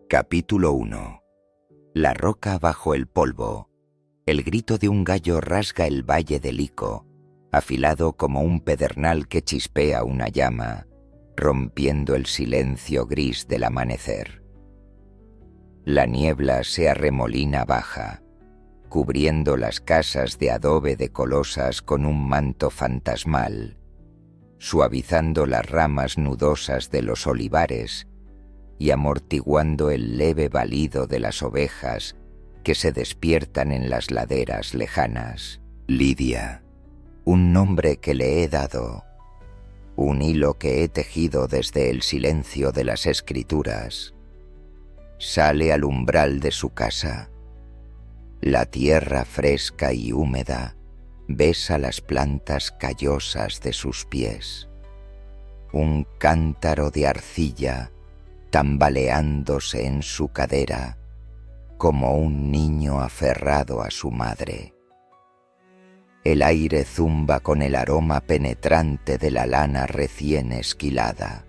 Capítulo 1. La roca bajo el polvo. El grito de un gallo rasga el valle del Ico, afilado como un pedernal que chispea una llama, rompiendo el silencio gris del amanecer. La niebla se arremolina baja, cubriendo las casas de adobe de colosas con un manto fantasmal, suavizando las ramas nudosas de los olivares y amortiguando el leve balido de las ovejas que se despiertan en las laderas lejanas. Lidia, un nombre que le he dado, un hilo que he tejido desde el silencio de las escrituras, sale al umbral de su casa. La tierra fresca y húmeda besa las plantas callosas de sus pies. Un cántaro de arcilla tambaleándose en su cadera como un niño aferrado a su madre. El aire zumba con el aroma penetrante de la lana recién esquilada,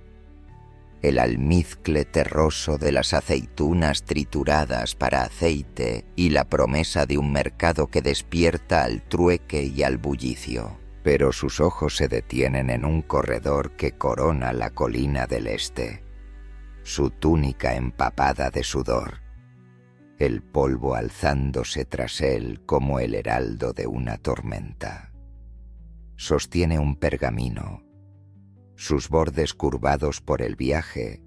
el almizcle terroso de las aceitunas trituradas para aceite y la promesa de un mercado que despierta al trueque y al bullicio. Pero sus ojos se detienen en un corredor que corona la colina del este, su túnica empapada de sudor, el polvo alzándose tras él como el heraldo de una tormenta. Sostiene un pergamino, sus bordes curvados por el viaje,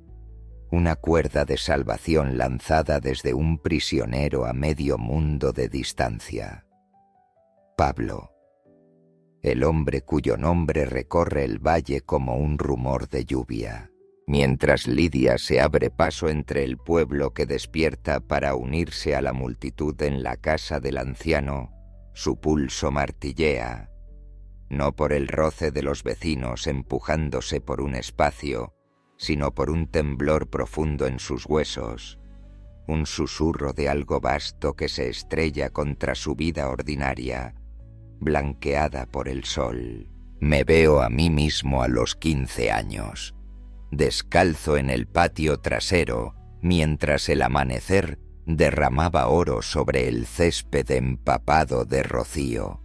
una cuerda de salvación lanzada desde un prisionero a medio mundo de distancia. Pablo, el hombre cuyo nombre recorre el valle como un rumor de lluvia, mientras Lidia se abre paso entre el pueblo que despierta para unirse a la multitud en la casa del anciano, su pulso martillea, no por el roce de los vecinos empujándose por un espacio, sino por un temblor profundo en sus huesos, un susurro de algo vasto que se estrella contra su vida ordinaria, blanqueada por el sol. Me veo a mí mismo a los 15 años, descalzo en el patio trasero, mientras el amanecer derramaba oro sobre el césped empapado de rocío.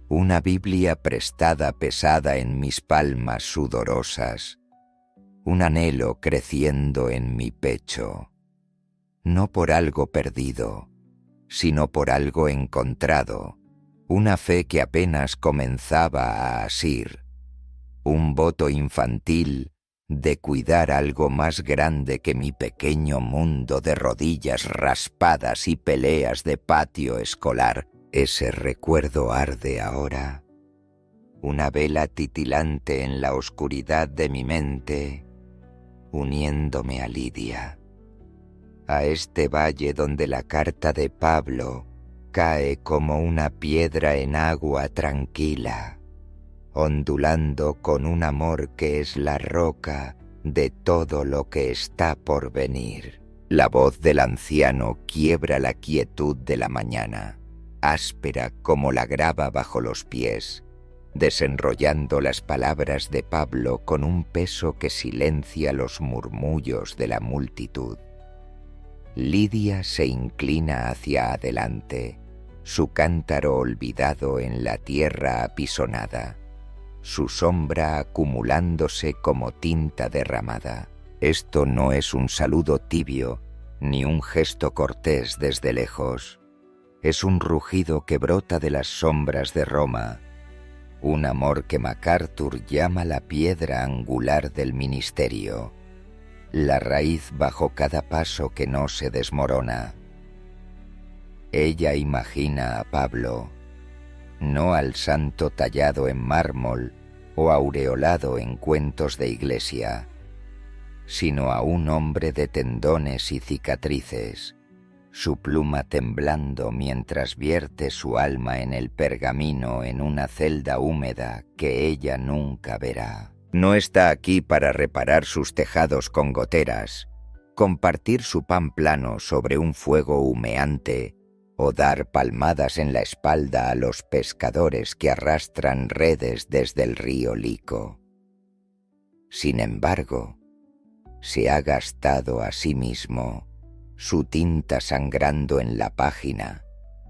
Una Biblia prestada pesada en mis palmas sudorosas, un anhelo creciendo en mi pecho, no por algo perdido, sino por algo encontrado, una fe que apenas comenzaba a asir, un voto infantil de cuidar algo más grande que mi pequeño mundo de rodillas raspadas y peleas de patio escolar. Ese recuerdo arde ahora, una vela titilante en la oscuridad de mi mente, uniéndome a Lidia, a este valle donde la carta de Pablo cae como una piedra en agua tranquila, ondulando con un amor que es la roca de todo lo que está por venir. La voz del anciano quiebra la quietud de la mañana, áspera como la grava bajo los pies, desenrollando las palabras de Pablo con un peso que silencia los murmullos de la multitud. Lidia se inclina hacia adelante, su cántaro olvidado en la tierra apisonada, su sombra acumulándose como tinta derramada. Esto no es un saludo tibio, ni un gesto cortés desde lejos. Es un rugido que brota de las sombras de Roma, un amor que MacArthur llama la piedra angular del ministerio, la raíz bajo cada paso que no se desmorona. Ella imagina a Pablo, no al santo tallado en mármol o aureolado en cuentos de iglesia, sino a un hombre de tendones y cicatrices, su pluma temblando mientras vierte su alma en el pergamino en una celda húmeda que ella nunca verá. No está aquí para reparar sus tejados con goteras, compartir su pan plano sobre un fuego humeante o dar palmadas en la espalda a los pescadores que arrastran redes desde el río Lico. Sin embargo, se ha gastado a sí mismo, su tinta sangrando en la página,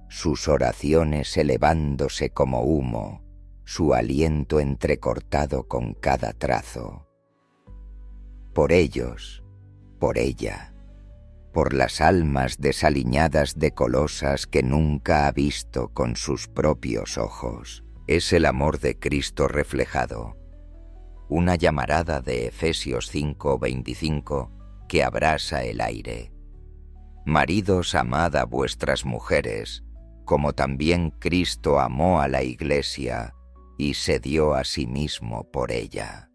sus oraciones elevándose como humo, su aliento entrecortado con cada trazo. Por ellos, por ella, por las almas desaliñadas de colosas que nunca ha visto con sus propios ojos, es el amor de Cristo reflejado. Una llamarada de Efesios 5:25 que abrasa el aire. Maridos, amad a vuestras mujeres, como también Cristo amó a la Iglesia y se dio a sí mismo por ella.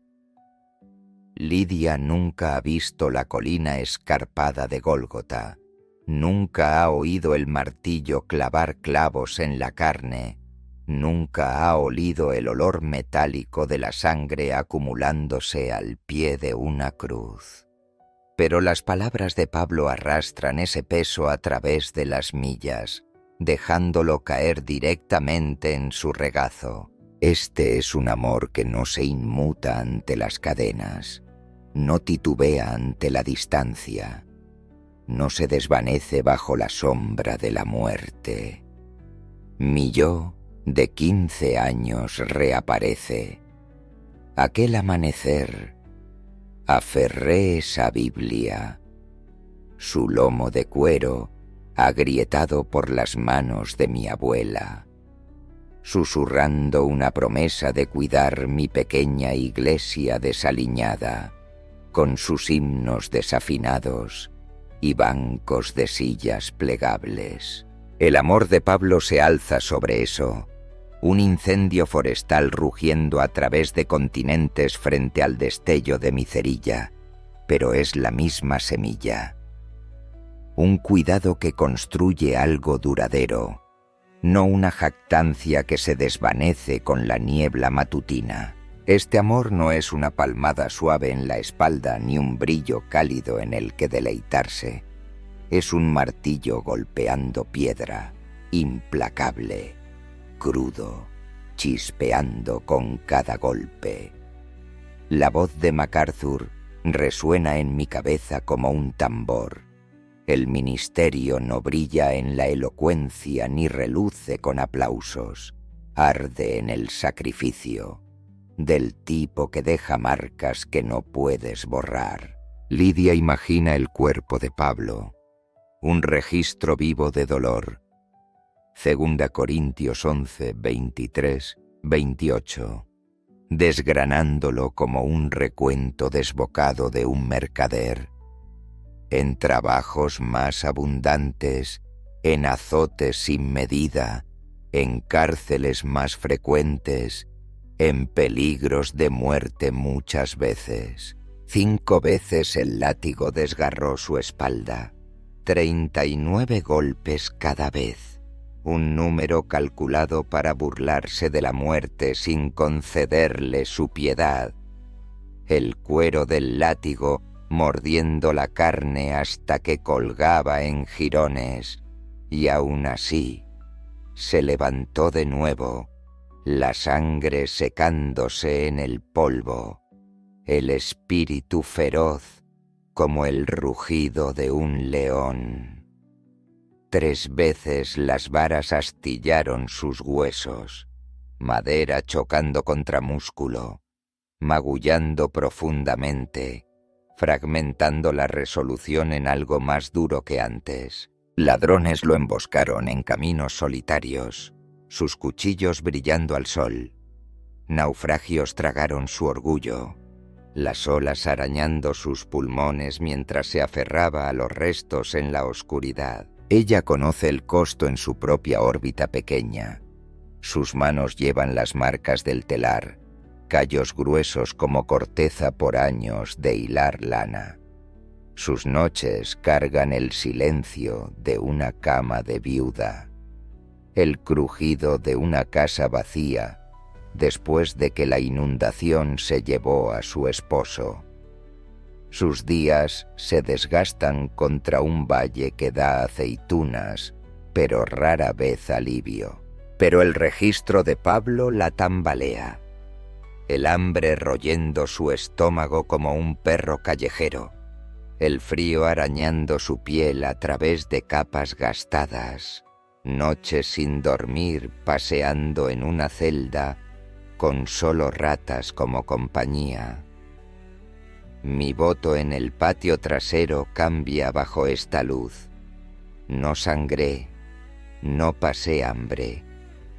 Lidia nunca ha visto la colina escarpada de Gólgota, nunca ha oído el martillo clavar clavos en la carne, nunca ha olido el olor metálico de la sangre acumulándose al pie de una cruz. Pero las palabras de Pablo arrastran ese peso a través de las millas, dejándolo caer directamente en su regazo. Este es un amor que no se inmuta ante las cadenas, no titubea ante la distancia, no se desvanece bajo la sombra de la muerte. Mi yo de 15 años reaparece. Aquel amanecer aferré esa Biblia, su lomo de cuero agrietado por las manos de mi abuela, susurrando una promesa de cuidar mi pequeña iglesia desaliñada, con sus himnos desafinados y bancos de sillas plegables. El amor de Pablo se alza sobre eso, un incendio forestal rugiendo a través de continentes frente al destello de mi cerilla, pero es la misma semilla. Un cuidado que construye algo duradero, no una jactancia que se desvanece con la niebla matutina. Este amor no es una palmada suave en la espalda ni un brillo cálido en el que deleitarse. Es un martillo golpeando piedra, implacable, crudo, chispeando con cada golpe. La voz de MacArthur resuena en mi cabeza como un tambor. El ministerio no brilla en la elocuencia ni reluce con aplausos. Arde en el sacrificio, del tipo que deja marcas que no puedes borrar. Lidia imagina el cuerpo de Pablo, un registro vivo de dolor. 2 Corintios 11, 23, 28. Desgranándolo como un recuento desbocado de un mercader. En trabajos más abundantes, en azotes sin medida, en cárceles más frecuentes, en peligros de muerte muchas veces. 5 veces el látigo desgarró su espalda, 39 golpes cada vez. Un número calculado para burlarse de la muerte sin concederle su piedad. El cuero del látigo mordiendo la carne hasta que colgaba en jirones, y aún así se levantó de nuevo, la sangre secándose en el polvo, el espíritu feroz como el rugido de un león. 3 veces las varas astillaron sus huesos, madera chocando contra músculo, magullando profundamente, fragmentando la resolución en algo más duro que antes. Ladrones lo emboscaron en caminos solitarios, sus cuchillos brillando al sol. Naufragios tragaron su orgullo, las olas arañando sus pulmones mientras se aferraba a los restos en la oscuridad. Ella conoce el costo en su propia órbita pequeña. Sus manos llevan las marcas del telar, callos gruesos como corteza por años de hilar lana. Sus noches cargan el silencio de una cama de viuda, el crujido de una casa vacía después de que la inundación se llevó a su esposo. Sus días se desgastan contra un valle que da aceitunas, pero rara vez alivio. Pero el registro de Pablo la tambalea. el hambre royendo su estómago como un perro callejero, el frío arañando su piel a través de capas gastadas, noches sin dormir paseando en una celda con solo ratas como compañía. Mi voto en el patio trasero cambia bajo esta luz. No sangré, no pasé hambre,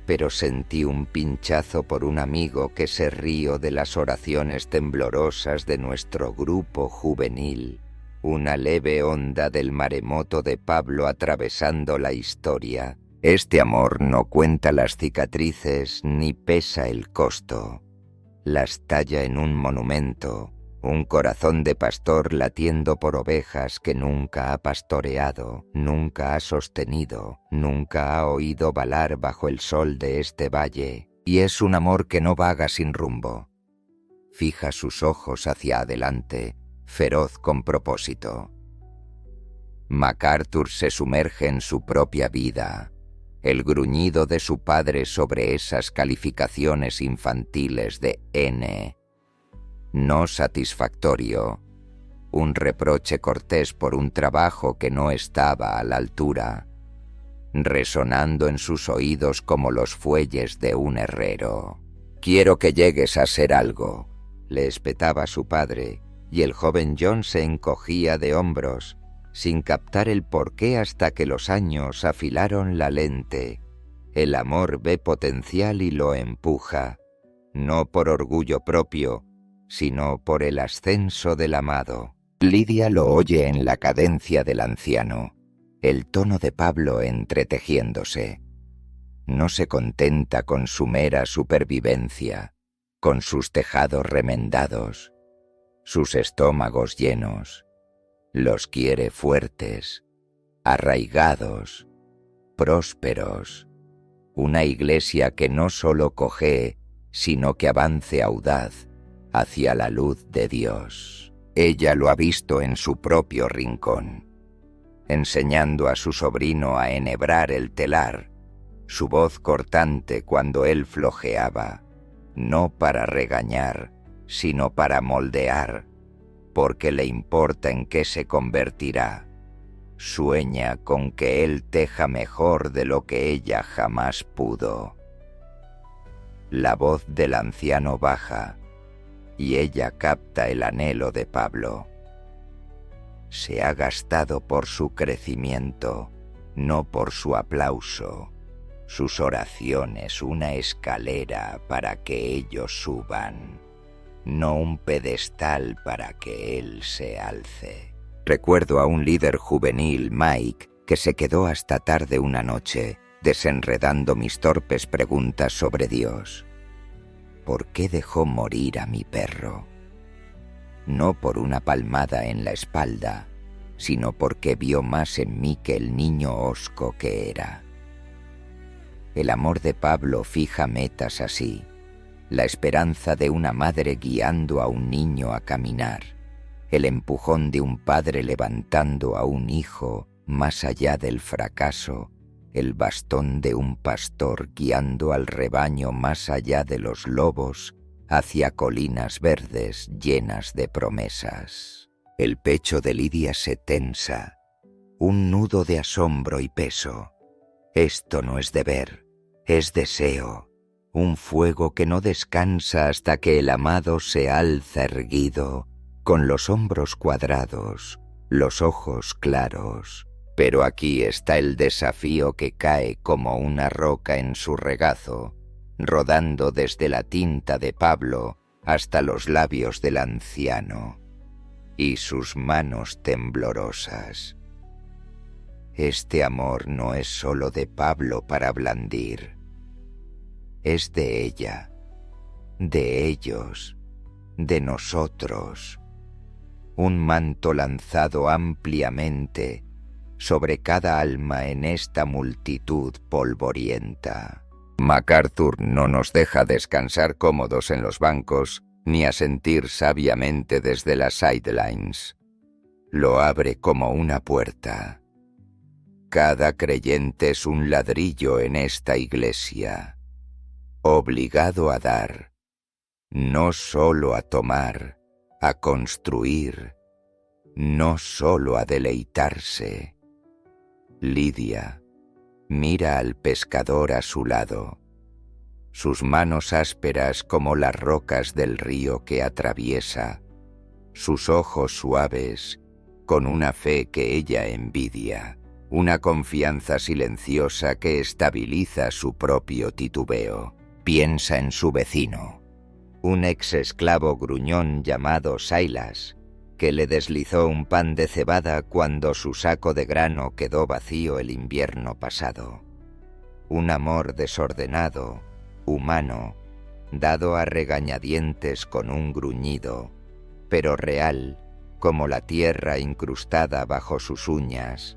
pero sentí un pinchazo por un amigo que se rió de las oraciones temblorosas de nuestro grupo juvenil, una leve onda del maremoto de Pablo atravesando la historia. Este amor no cuenta las cicatrices ni pesa el costo. Las talla en un monumento, un corazón de pastor latiendo por ovejas que nunca ha pastoreado, nunca ha sostenido, nunca ha oído balar bajo el sol de este valle, y es un amor que no vaga sin rumbo. Fija sus ojos hacia adelante, feroz con propósito. MacArthur se sumerge en su propia vida, el gruñido de su padre sobre esas calificaciones infantiles de N. No satisfactorio, un reproche cortés por un trabajo que no estaba a la altura, resonando en sus oídos como los fuelles de un herrero. «Quiero que llegues a ser algo», le espetaba su padre, y el joven John se encogía de hombros, sin captar el porqué hasta que los años afilaron la lente. El amor ve potencial y lo empuja, no por orgullo propio, sino por el ascenso del amado. Lidia lo oye en la cadencia del anciano, el tono de Pablo entretejiéndose. No se contenta con su mera supervivencia, con sus tejados remendados, sus estómagos llenos. Los quiere fuertes, arraigados, prósperos. Una iglesia que no solo cojee, sino que avance audaz hacia la luz de Dios. Ella lo ha visto en su propio rincón, enseñando a su sobrino a enhebrar el telar, su voz cortante cuando él flojeaba, no para regañar, sino para moldear, porque le importa en qué se convertirá. Sueña con que él teja mejor de lo que ella jamás pudo. La voz del anciano baja, y ella capta el anhelo de Pablo. Se ha gastado por su crecimiento, no por su aplauso. Sus oraciones una escalera para que ellos suban, no un pedestal para que él se alce. Recuerdo a un líder juvenil, Mike, que se quedó hasta tarde una noche, desenredando mis torpes preguntas sobre Dios. ¿Por qué dejó morir a mi perro? No por una palmada en la espalda, sino porque vio más en mí que el niño hosco que era. El amor de Pablo fija metas así, la esperanza de una madre guiando a un niño a caminar, el empujón de un padre levantando a un hijo más allá del fracaso, el bastón de un pastor guiando al rebaño más allá de los lobos hacia colinas verdes llenas de promesas. El pecho de Lidia se tensa, un nudo de asombro y peso. Esto no es deber, es deseo, un fuego que no descansa hasta que el amado se alza erguido, con los hombros cuadrados, los ojos claros. Pero aquí está el desafío que cae como una roca en su regazo, rodando desde la tinta de Pablo hasta los labios del anciano, y sus manos temblorosas. Este amor no es solo de Pablo para blandir, es de ella, de ellos, de nosotros, un manto lanzado ampliamente sobre cada alma en esta multitud polvorienta. MacArthur no nos deja descansar cómodos en los bancos ni asentir sabiamente desde las sidelines. Lo abre como una puerta. Cada creyente es un ladrillo en esta iglesia, obligado a dar, no solo a tomar, a construir, no solo a deleitarse. Lidia mira al pescador a su lado, sus manos ásperas como las rocas del río que atraviesa, sus ojos suaves con una fe que ella envidia, una confianza silenciosa que estabiliza su propio titubeo. Piensa en su vecino, un ex esclavo gruñón llamado Silas, que le deslizó un pan de cebada cuando su saco de grano quedó vacío el invierno pasado. Un amor desordenado, humano, dado a regañadientes con un gruñido, pero real como la tierra incrustada bajo sus uñas,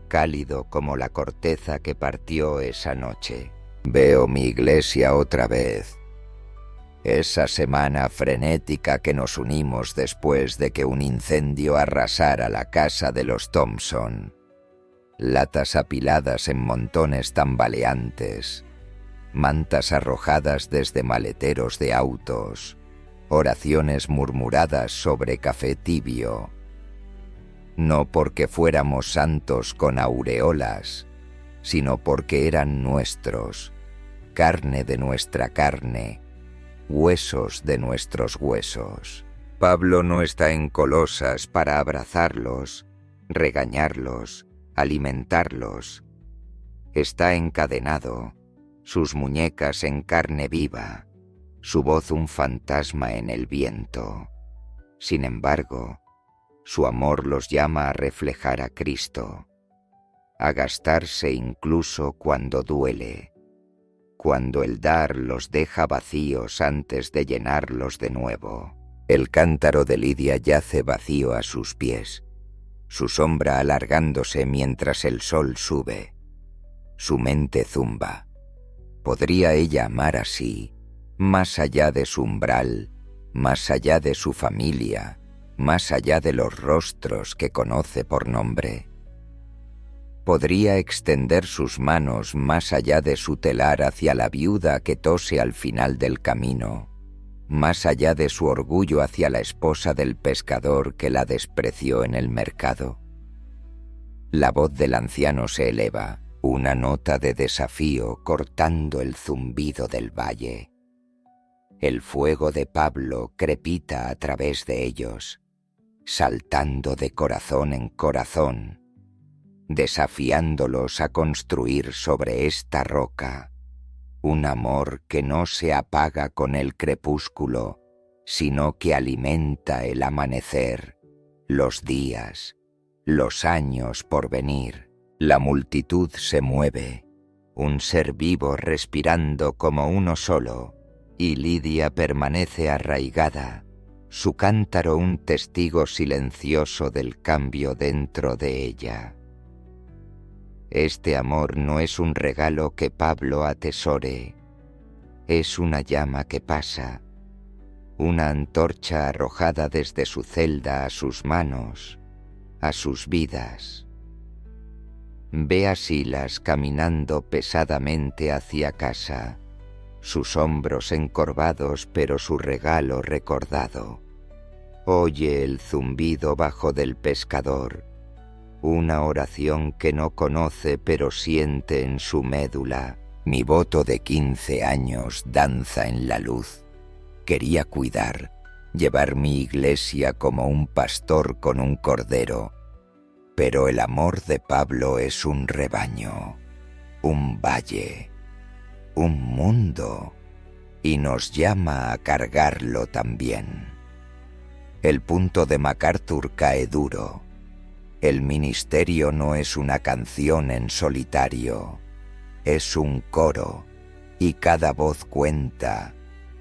cálido como la corteza que partió esa noche. Veo mi iglesia otra vez. Esa semana frenética que nos unimos después de que un incendio arrasara la casa de los Thompson. Latas apiladas en montones tambaleantes, mantas arrojadas desde maleteros de autos, oraciones murmuradas sobre café tibio. No porque fuéramos santos con aureolas, sino porque eran nuestros, carne de nuestra carne, huesos de nuestros huesos. Pablo no está en Colosas para abrazarlos, regañarlos, alimentarlos. Está encadenado, sus muñecas en carne viva, su voz un fantasma en el viento. Sin embargo, su amor los llama a reflejar a Cristo, a gastarse incluso cuando duele, cuando el dar los deja vacíos antes de llenarlos de nuevo. El cántaro de Lidia yace vacío a sus pies, su sombra alargándose mientras el sol sube. Su mente zumba. ¿Podría ella amar así, más allá de su umbral, más allá de su familia, más allá de los rostros que conoce por nombre? ¿Podría extender sus manos más allá de su telar hacia la viuda que tose al final del camino, más allá de su orgullo hacia la esposa del pescador que la despreció en el mercado? La voz del anciano se eleva, una nota de desafío cortando el zumbido del valle. El fuego de Pablo crepita a través de ellos, saltando de corazón en corazón, desafiándolos a construir sobre esta roca un amor que no se apaga con el crepúsculo, sino que alimenta el amanecer, los días, los años por venir. La multitud se mueve, un ser vivo respirando como uno solo, y Lidia permanece arraigada, su cántaro un testigo silencioso del cambio dentro de ella. Este amor no es un regalo que Pablo atesore, es una llama que pasa, una antorcha arrojada desde su celda a sus manos, a sus vidas. Ve a Silas caminando pesadamente hacia casa, sus hombros encorvados pero su regalo recordado. Oye el zumbido bajo del pescador, una oración que no conoce pero siente en su médula. Mi voto de 15 años danza en la luz. Quería cuidar, llevar mi iglesia como un pastor con un cordero, pero el amor de Pablo es un rebaño, un valle, un mundo, y nos llama a cargarlo también. El punto de MacArthur cae duro. El ministerio no es una canción en solitario, es un coro, y cada voz cuenta,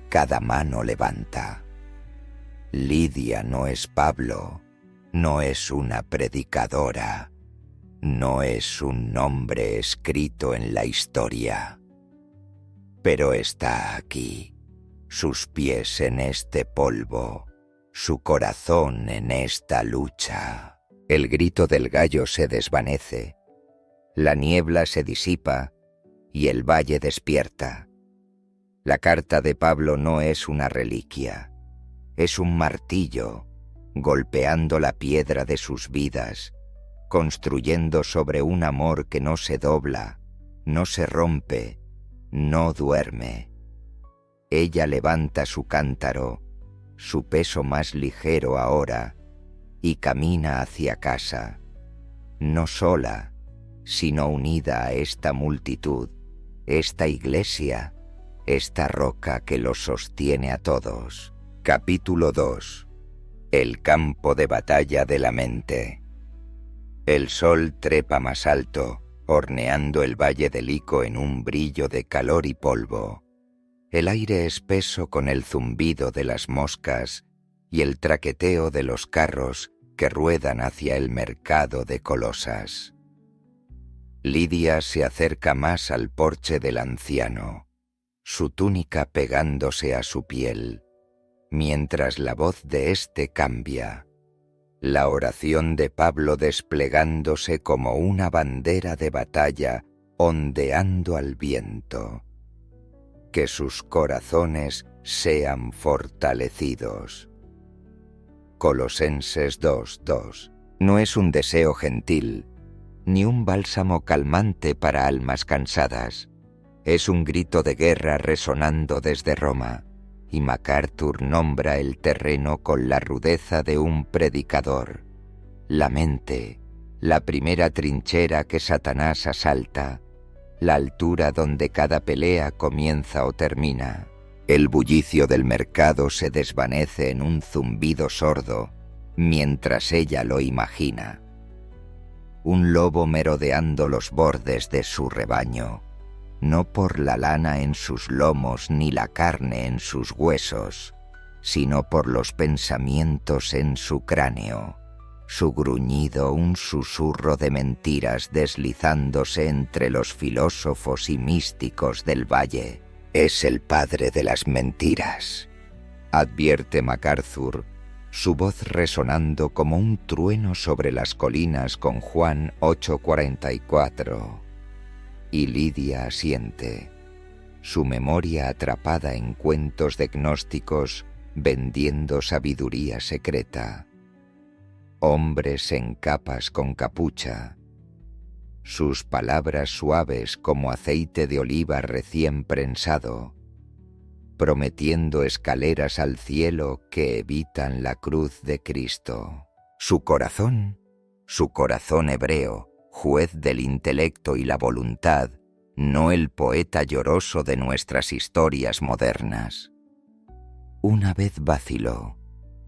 cada mano levanta. Lidia no es Pablo, no es una predicadora, no es un nombre escrito en la historia, pero está aquí, sus pies en este polvo, su corazón en esta lucha. El grito del gallo se desvanece, la niebla se disipa y el valle despierta. La carta de Pablo no es una reliquia, es un martillo, golpeando la piedra de sus vidas, construyendo sobre un amor que no se dobla, no se rompe, no duerme. Ella levanta su cántaro, su peso más ligero ahora, y camina hacia casa, no sola, sino unida a esta multitud, esta iglesia, esta roca que los sostiene a todos. Capítulo 2. El campo de batalla de la mente. El sol trepa más alto, horneando el valle del Lico en un brillo de calor y polvo. El aire espeso con el zumbido de las moscas y el traqueteo de los carros que ruedan hacia el mercado de Colosas. Lidia se acerca más al porche del anciano, su túnica pegándose a su piel, mientras la voz de éste cambia, la oración de Pablo desplegándose como una bandera de batalla ondeando al viento. Que sus corazones sean fortalecidos. Colosenses 2:2. No es un deseo gentil, ni un bálsamo calmante para almas cansadas. Es un grito de guerra resonando desde Roma, y MacArthur nombra el terreno con la rudeza de un predicador. La mente, la primera trinchera que Satanás asalta, la altura donde cada pelea comienza o termina. El bullicio del mercado se desvanece en un zumbido sordo, mientras ella lo imagina. Un lobo merodeando los bordes de su rebaño, no por la lana en sus lomos ni la carne en sus huesos, sino por los pensamientos en su cráneo. Su gruñido un susurro de mentiras deslizándose entre los filósofos y místicos del valle. Es el padre de las mentiras, advierte MacArthur, su voz resonando como un trueno sobre las colinas con Juan 8:44. Y Lidia asiente, su memoria atrapada en cuentos de gnósticos vendiendo sabiduría secreta. Hombres en capas con capucha, sus palabras suaves como aceite de oliva recién prensado, prometiendo escaleras al cielo que evitan la cruz de Cristo. Su corazón hebreo, juez del intelecto y la voluntad, no el poeta lloroso de nuestras historias modernas. Una vez vaciló,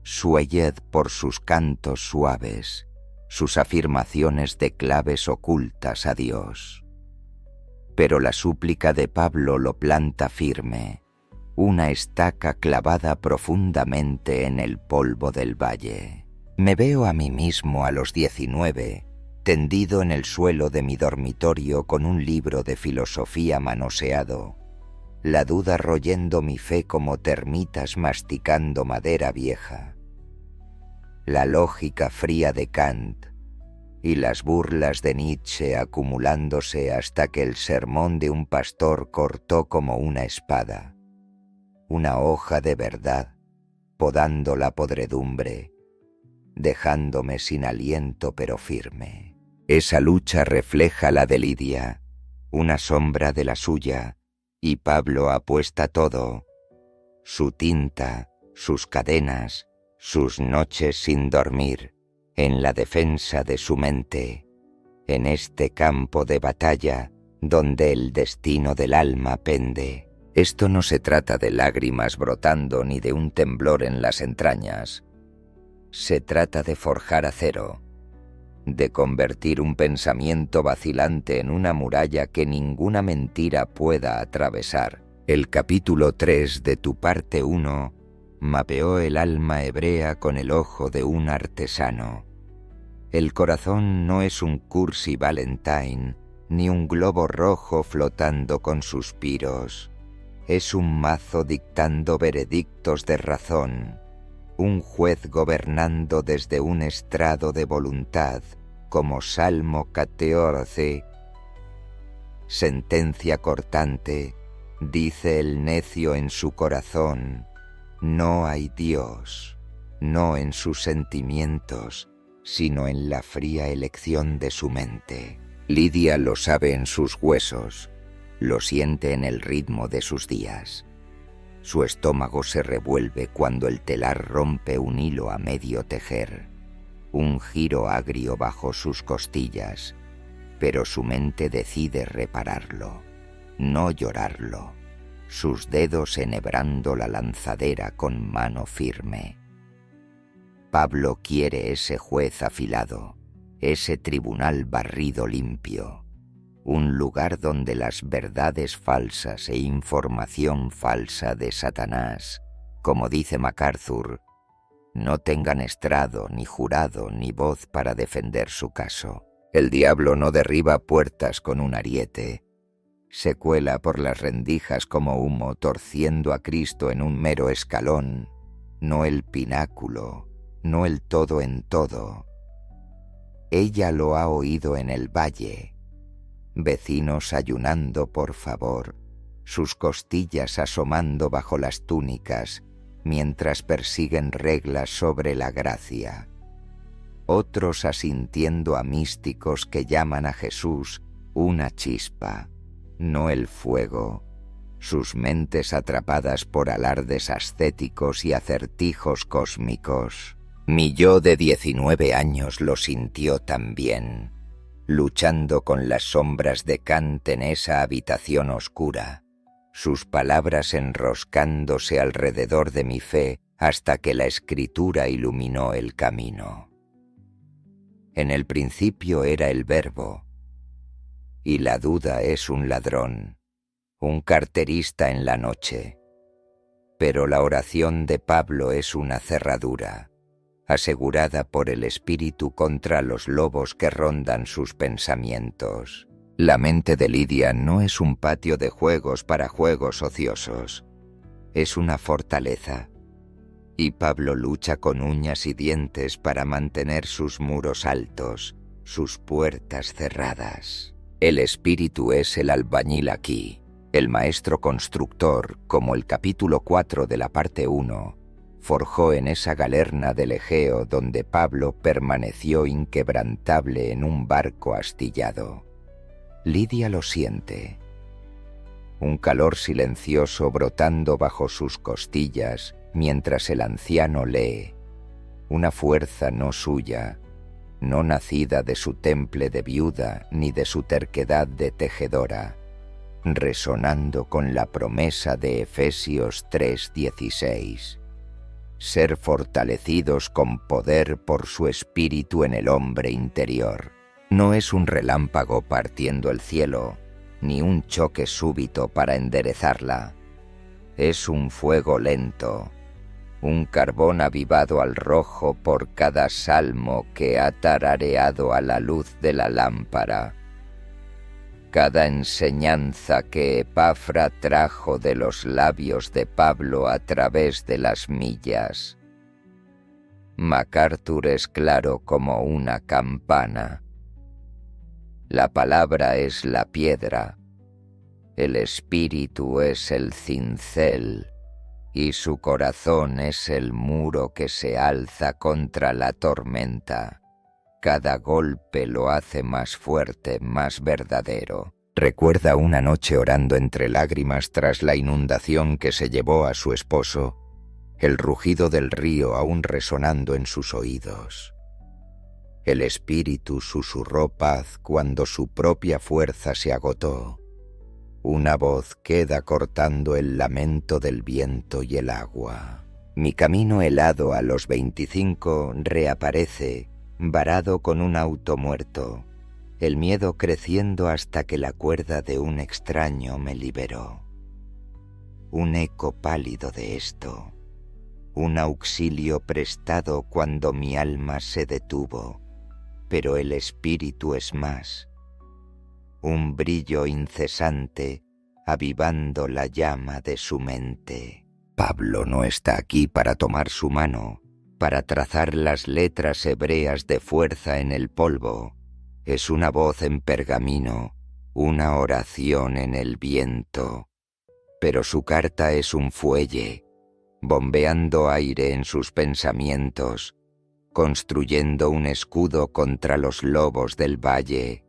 Sueyed por sus cantos suaves, sus afirmaciones de claves ocultas a Dios. Pero la súplica de Pablo lo planta firme, una estaca clavada profundamente en el polvo del valle. Me veo a mí mismo a los 19, tendido en el suelo de mi dormitorio con un libro de filosofía manoseado, la duda royendo mi fe como termitas masticando madera vieja, la lógica fría de Kant y las burlas de Nietzsche acumulándose hasta que el sermón de un pastor cortó como una espada, una hoja de verdad, podando la podredumbre, dejándome sin aliento pero firme. Esa lucha refleja la de Lidia, una sombra de la suya, y Pablo apuesta todo, su tinta, sus cadenas, sus noches sin dormir, en la defensa de su mente, en este campo de batalla donde el destino del alma pende. Esto no se trata de lágrimas brotando ni de un temblor en las entrañas. Se trata de forjar acero, de convertir un pensamiento vacilante en una muralla que ninguna mentira pueda atravesar. El capítulo 3 de tu parte 1 mapeó el alma hebrea con el ojo de un artesano. El corazón no es un cursi valentine, ni un globo rojo flotando con suspiros. Es un mazo dictando veredictos de razón, un juez gobernando desde un estrado de voluntad, como Salmo 14, sentencia cortante, Dice el necio en su corazón, no hay Dios, no en sus sentimientos, sino en la fría elección de su mente. Lidia lo sabe en sus huesos, lo siente en el ritmo de sus días. Su estómago se revuelve cuando el telar rompe un hilo a medio tejer, un giro agrio bajo sus costillas, pero su mente decide repararlo, no llorarlo, sus dedos enhebrando la lanzadera con mano firme. Pablo quiere ese juez afilado, ese tribunal barrido limpio, un lugar donde las verdades falsas e información falsa de Satanás, como dice MacArthur, no tengan estrado, ni jurado, ni voz para defender su caso. El diablo no derriba puertas con un ariete, se cuela por las rendijas como humo, torciendo a Cristo en un mero escalón, no el pináculo, no el todo en todo. Ella lo ha oído en el valle, vecinos ayunando por favor, sus costillas asomando bajo las túnicas, mientras persiguen reglas sobre la gracia. Otros asintiendo a místicos que llaman a Jesús una chispa, no el fuego, sus mentes atrapadas por alardes ascéticos y acertijos cósmicos. Mi yo de 19 años lo sintió también, luchando con las sombras de Kant en esa habitación oscura, sus palabras enroscándose alrededor de mi fe hasta que la escritura iluminó el camino. En el principio era el Verbo, y la duda es un ladrón, un carterista en la noche. Pero la oración de Pablo es una cerradura, asegurada por el Espíritu contra los lobos que rondan sus pensamientos. La mente de Lidia no es un patio de juegos para juegos ociosos, es una fortaleza. Y Pablo lucha con uñas y dientes para mantener sus muros altos, sus puertas cerradas. El Espíritu es el albañil aquí, el maestro constructor, como el capítulo 4 de la parte 1, forjó en esa galerna del Egeo donde Pablo permaneció inquebrantable en un barco astillado. Lidia lo siente. Un calor silencioso brotando bajo sus costillas, mientras el anciano lee, una fuerza no suya, no nacida de su temple de viuda ni de su terquedad de tejedora, resonando con la promesa de Efesios 3:16, ser fortalecidos con poder por su espíritu en el hombre interior. No es un relámpago partiendo el cielo, ni un choque súbito para enderezarla, es un fuego lento, un carbón avivado al rojo por cada salmo que ha tarareado a la luz de la lámpara, cada enseñanza que Epafra trajo de los labios de Pablo a través de las millas. MacArthur es claro como una campana. La palabra es la piedra, el espíritu es el cincel, y su corazón es el muro que se alza contra la tormenta. Cada golpe lo hace más fuerte, más verdadero. Recuerda una noche orando entre lágrimas tras la inundación que se llevó a su esposo, el rugido del río aún resonando en sus oídos. El espíritu susurró paz cuando su propia fuerza se agotó. Una voz queda cortando el lamento del viento y el agua. Mi camino helado a los 25 reaparece, varado con un auto muerto, el miedo creciendo hasta que la cuerda de un extraño me liberó. Un eco pálido de esto, un auxilio prestado cuando mi alma se detuvo, pero el espíritu es más. Un brillo incesante, avivando la llama de su mente. Pablo no está aquí para tomar su mano, para trazar las letras hebreas de fuerza en el polvo. Es una voz en pergamino, una oración en el viento. Pero su carta es un fuelle, bombeando aire en sus pensamientos, construyendo un escudo contra los lobos del valle,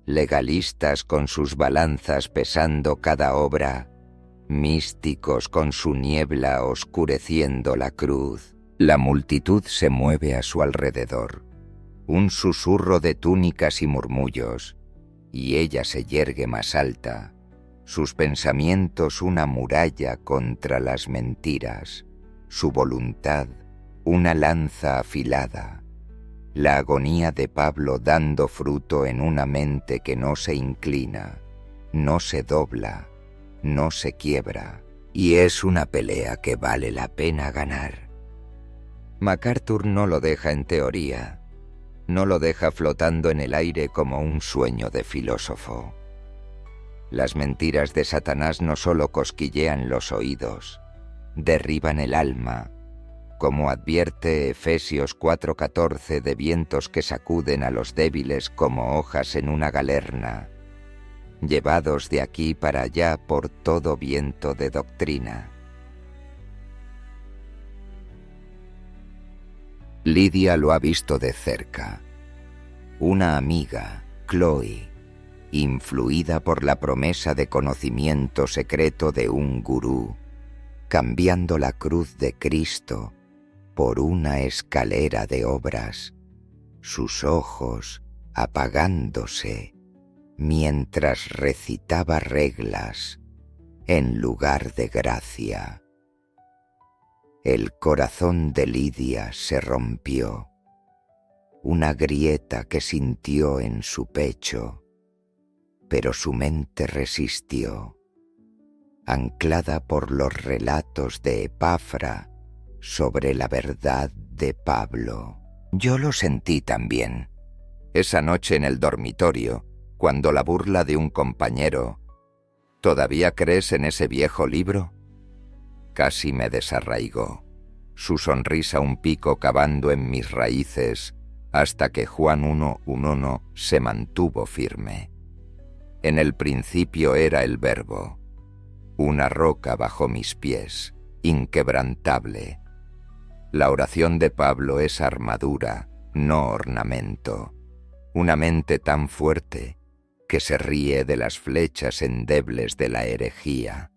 legalistas con sus balanzas pesando cada obra, místicos con su niebla oscureciendo la cruz. La multitud se mueve a su alrededor, un susurro de túnicas y murmullos, y ella se yergue más alta, sus pensamientos una muralla contra las mentiras, su voluntad una lanza afilada, la agonía de Pablo dando fruto en una mente que no se inclina, no se dobla, no se quiebra, y es una pelea que vale la pena ganar. MacArthur no lo deja en teoría, no lo deja flotando en el aire como un sueño de filósofo. Las mentiras de Satanás no solo cosquillean los oídos, derriban el alma, como advierte Efesios 4:14 de vientos que sacuden a los débiles como hojas en una galerna, llevados de aquí para allá por todo viento de doctrina. Lidia lo ha visto de cerca. Una amiga, Chloe, influida por la promesa de conocimiento secreto de un gurú, cambiando la cruz de Cristo por una escalera de obras, sus ojos apagándose mientras recitaba reglas en lugar de gracia. El corazón de Lidia se rompió, una grieta que sintió en su pecho, pero su mente resistió, anclada por los relatos de Epafra sobre la verdad de Pablo. Yo lo sentí también. Esa noche en el dormitorio, cuando la burla de un compañero, ¿todavía crees en ese viejo libro?, casi me desarraigó. Su sonrisa un pico cavando en mis raíces hasta que Juan 1:1 se mantuvo firme. En el principio era el Verbo, una roca bajo mis pies, inquebrantable. La oración de Pablo es armadura, no ornamento. Una mente tan fuerte que se ríe de las flechas endebles de la herejía,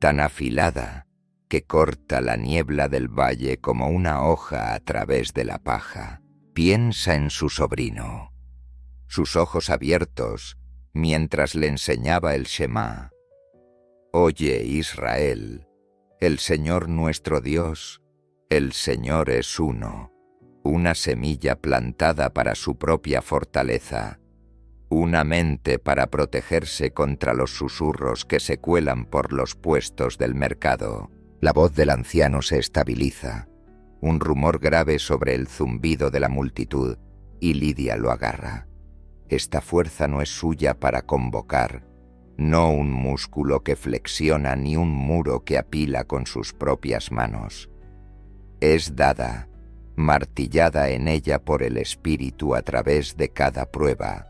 tan afilada que corta la niebla del valle como una hoja a través de la paja. Piensa en su sobrino, sus ojos abiertos mientras le enseñaba el Shema. Oye, Israel, el Señor nuestro Dios, el Señor es uno, una semilla plantada para su propia fortaleza, una mente para protegerse contra los susurros que se cuelan por los puestos del mercado. La voz del anciano se estabiliza, un rumor grave sobre el zumbido de la multitud, y Lidia lo agarra. Esta fuerza no es suya para convocar, no un músculo que flexiona ni un muro que apila con sus propias manos. Es dada, martillada en ella por el Espíritu a través de cada prueba,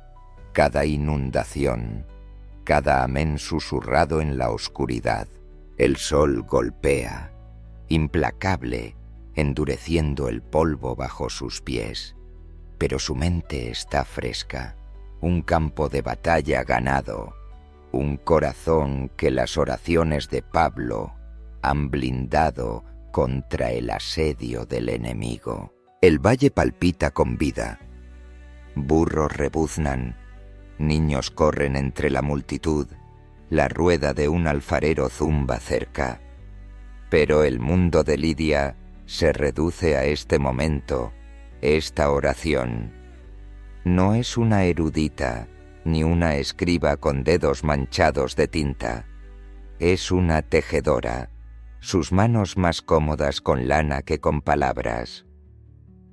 cada inundación, cada amén susurrado en la oscuridad. El sol golpea, implacable, endureciendo el polvo bajo sus pies, pero su mente está fresca, un campo de batalla ganado, un corazón que las oraciones de Pablo han blindado contra el asedio del enemigo. El valle palpita con vida, burros rebuznan, niños corren entre la multitud, la rueda de un alfarero zumba cerca. Pero el mundo de Lidia se reduce a este momento, esta oración. No es una erudita, ni una escriba con dedos manchados de tinta. Es una tejedora, sus manos más cómodas con lana que con palabras.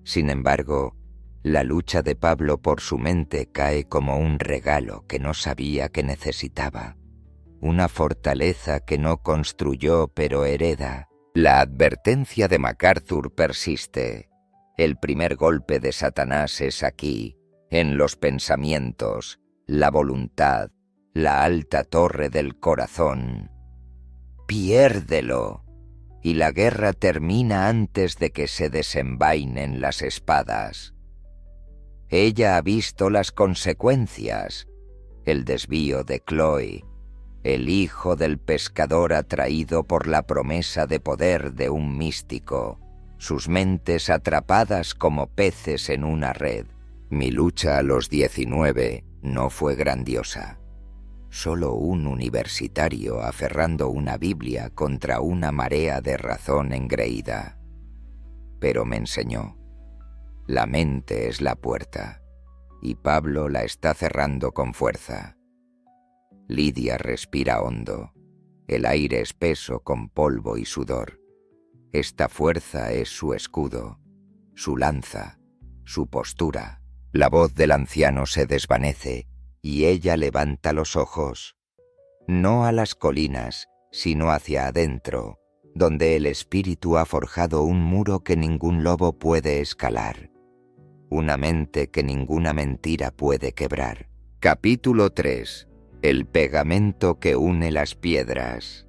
Sin embargo, la lucha de Pablo por su mente cae como un regalo que no sabía que necesitaba. Una fortaleza que no construyó pero hereda. La advertencia de MacArthur persiste. El primer golpe de Satanás es aquí, en los pensamientos, la voluntad, la alta torre del corazón. piérdelo, y la guerra termina antes de que se desenvainen las espadas. Ella ha visto las consecuencias, el desvío de Chloe, el hijo del pescador atraído por la promesa de poder de un místico, sus mentes atrapadas como peces en una red. Mi lucha a los 19 no fue grandiosa. Solo un universitario aferrando una Biblia contra una marea de razón engreída. Pero me enseñó: la mente es la puerta, y Pablo la está cerrando con fuerza. Lidia respira hondo, el aire espeso con polvo y sudor. Esta fuerza es su escudo, su lanza, su postura. La voz del anciano se desvanece y ella levanta los ojos, no a las colinas, sino hacia adentro, donde el espíritu ha forjado un muro que ningún lobo puede escalar, una mente que ninguna mentira puede quebrar. Capítulo 3. El pegamento que une las piedras.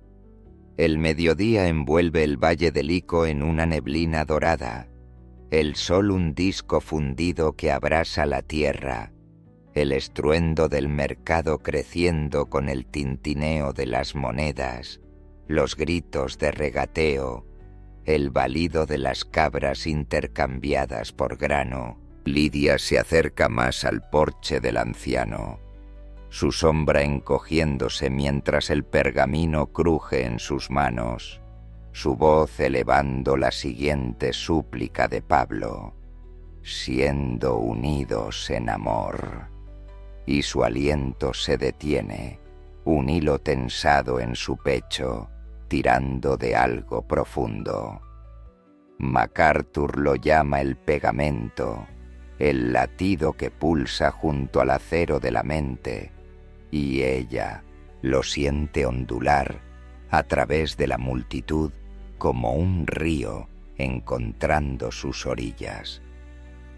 El mediodía envuelve el valle de Lico en una neblina dorada, el sol un disco fundido que abrasa la tierra, el estruendo del mercado creciendo con el tintineo de las monedas, los gritos de regateo, el balido de las cabras intercambiadas por grano. Lidia se acerca más al porche del anciano, su sombra encogiéndose mientras el pergamino cruje en sus manos, su voz elevando la siguiente súplica de Pablo: siendo unidos en amor. Y su aliento se detiene, un hilo tensado en su pecho, tirando de algo profundo. MacArthur lo llama el pegamento, el latido que pulsa junto al acero de la mente, y ella lo siente ondular a través de la multitud como un río encontrando sus orillas,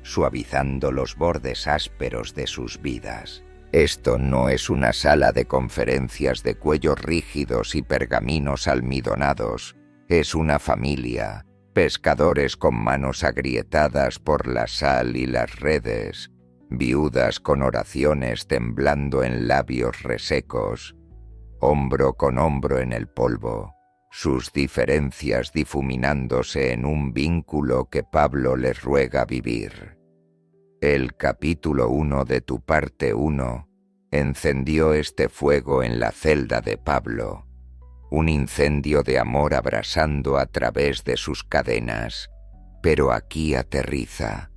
suavizando los bordes ásperos de sus vidas. Esto no es una sala de conferencias de cuellos rígidos y pergaminos almidonados, es una familia, pescadores con manos agrietadas por la sal y las redes, viudas con oraciones temblando en labios resecos, hombro con hombro en el polvo, sus diferencias difuminándose en un vínculo que Pablo les ruega vivir. El capítulo 1 de tu parte 1 encendió este fuego en la celda de Pablo, un incendio de amor abrasando a través de sus cadenas, pero aquí aterriza,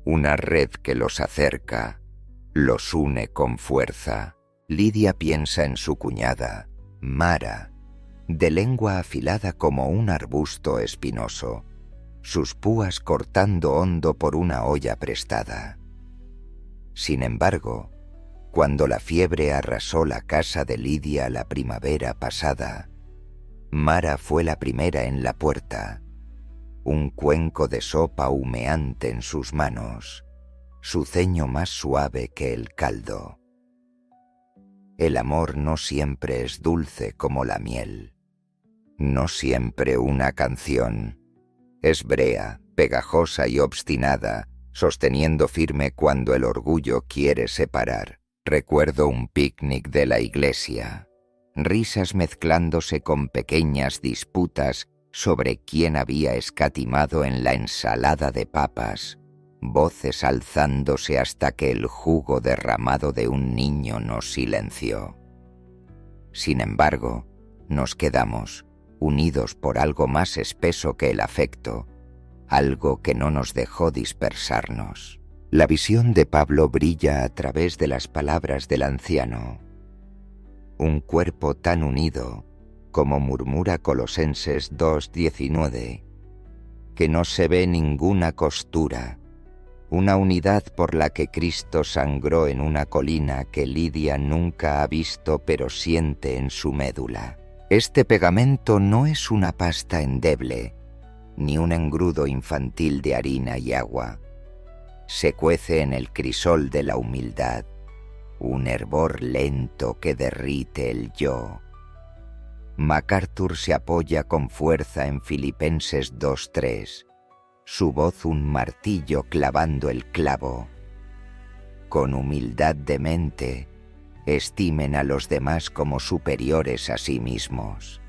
una red que los acerca, los une con fuerza. Lidia piensa en su cuñada, Mara, de lengua afilada como un arbusto espinoso, sus púas cortando hondo por una olla prestada. Sin embargo, cuando la fiebre arrasó la casa de Lidia la primavera pasada, Mara fue la primera en la puerta, un cuenco de sopa humeante en sus manos, su ceño más suave que el caldo. El amor no siempre es dulce como la miel, no siempre una canción. Es brea, pegajosa y obstinada, sosteniendo firme cuando el orgullo quiere separar. Recuerdo un picnic de la iglesia, risas mezclándose con pequeñas disputas sobre quién había escatimado en la ensalada de papas, voces alzándose hasta que el jugo derramado de un niño nos silenció. Sin embargo, nos quedamos, unidos por algo más espeso que el afecto, algo que no nos dejó dispersarnos. La visión de Pablo brilla a través de las palabras del anciano. Un cuerpo tan unido, como murmura Colosenses 2:19, que no se ve ninguna costura, una unidad por la que Cristo sangró en una colina que Lidia nunca ha visto pero siente en su médula. Este pegamento no es una pasta endeble, ni un engrudo infantil de harina y agua. Se cuece en el crisol de la humildad, un hervor lento que derrite el yo. MacArthur se apoya con fuerza en Filipenses 2:3, su voz un martillo clavando el clavo. Con humildad de mente, estimen a los demás como superiores a sí mismos.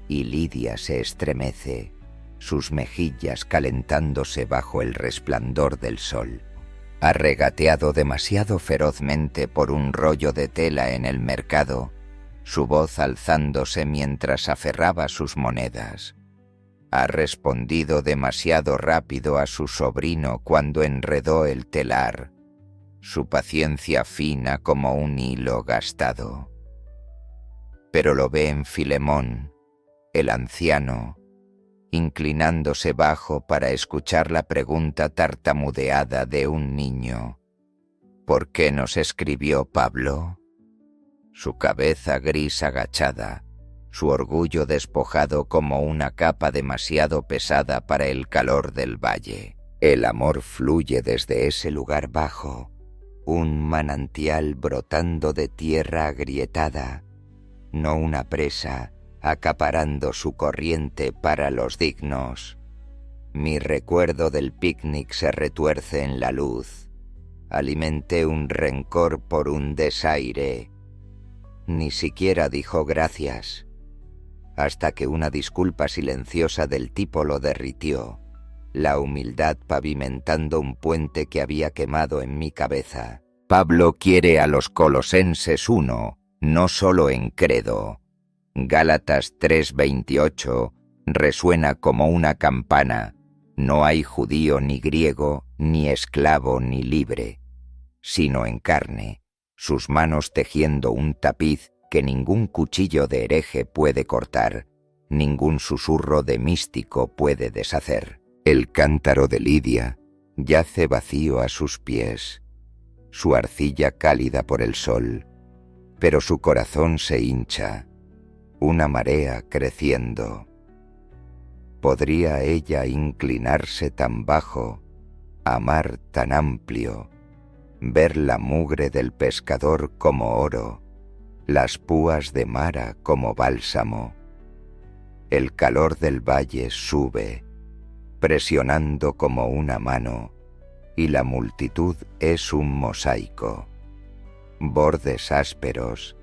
Y Lidia se estremece, sus mejillas calentándose bajo el resplandor del sol. Ha regateado demasiado ferozmente por un rollo de tela en el mercado, su voz alzándose mientras aferraba sus monedas. Ha respondido demasiado rápido a su sobrino cuando enredó el telar, su paciencia fina como un hilo gastado. Pero lo ve en Filemón, el anciano, inclinándose bajo para escuchar la pregunta tartamudeada de un niño. ¿Por qué nos escribió Pablo? Su cabeza gris agachada, su orgullo despojado como una capa demasiado pesada para el calor del valle. El amor fluye desde ese lugar bajo, un manantial brotando de tierra agrietada, no una presa acaparando su corriente para los dignos. Mi recuerdo del picnic se retuerce en la luz. Alimenté un rencor por un desaire. Ni siquiera dijo gracias, hasta que una disculpa silenciosa del tipo lo derritió, la humildad pavimentando un puente que había quemado en mi cabeza. Pablo quiere a los colosenses uno, no solo en credo. Gálatas 3:28 resuena como una campana. No hay judío ni griego, ni esclavo ni libre, sino en carne, sus manos tejiendo un tapiz que ningún cuchillo de hereje puede cortar, ningún susurro de místico puede deshacer. El cántaro de Lidia yace vacío a sus pies, su arcilla cálida por el sol, pero su corazón se hincha, una marea creciendo. ¿Podría ella inclinarse tan bajo, amar tan amplio, ver la mugre del pescador como oro, las púas de Mara como bálsamo? El calor del valle sube, presionando como una mano, y la multitud es un mosaico. Bordes ásperos,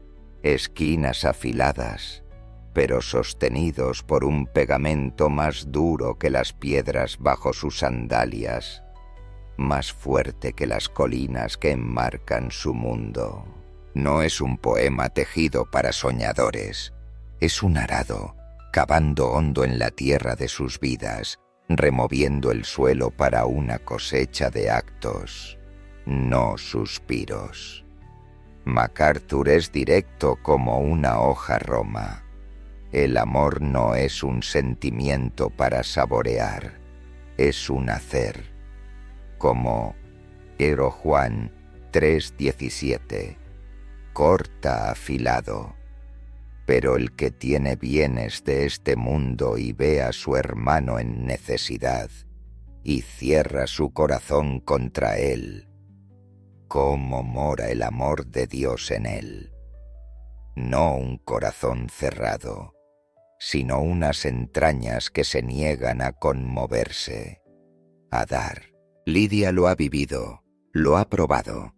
esquinas afiladas, pero sostenidos por un pegamento más duro que las piedras bajo sus sandalias, más fuerte que las colinas que enmarcan su mundo. No es un poema tejido para soñadores, es un arado, cavando hondo en la tierra de sus vidas, removiendo el suelo para una cosecha de actos, no suspiros. MacArthur es directo como una hoja roma. El amor no es un sentimiento para saborear, es un hacer, como Ero Juan 3:17, corta afilado. Pero el que tiene bienes de este mundo y ve a su hermano en necesidad, y cierra su corazón contra él, ¿cómo mora el amor de Dios en él? No un corazón cerrado, sino unas entrañas que se niegan a conmoverse, a dar. Lidia lo ha vivido, lo ha probado.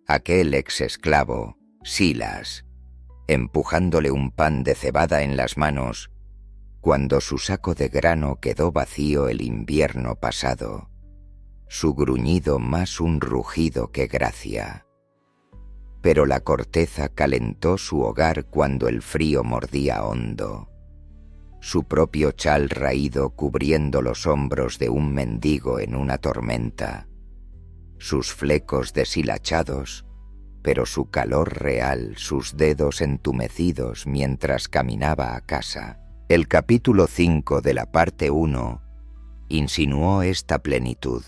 Aquel ex esclavo, Silas, empujándole un pan de cebada en las manos, cuando su saco de grano quedó vacío el invierno pasado, su gruñido más un rugido que gracia. Pero la corteza calentó su hogar cuando el frío mordía hondo, su propio chal raído cubriendo los hombros de un mendigo en una tormenta, sus flecos deshilachados, pero su calor real, sus dedos entumecidos mientras caminaba a casa. El capítulo 5 de la parte 1 insinuó esta plenitud.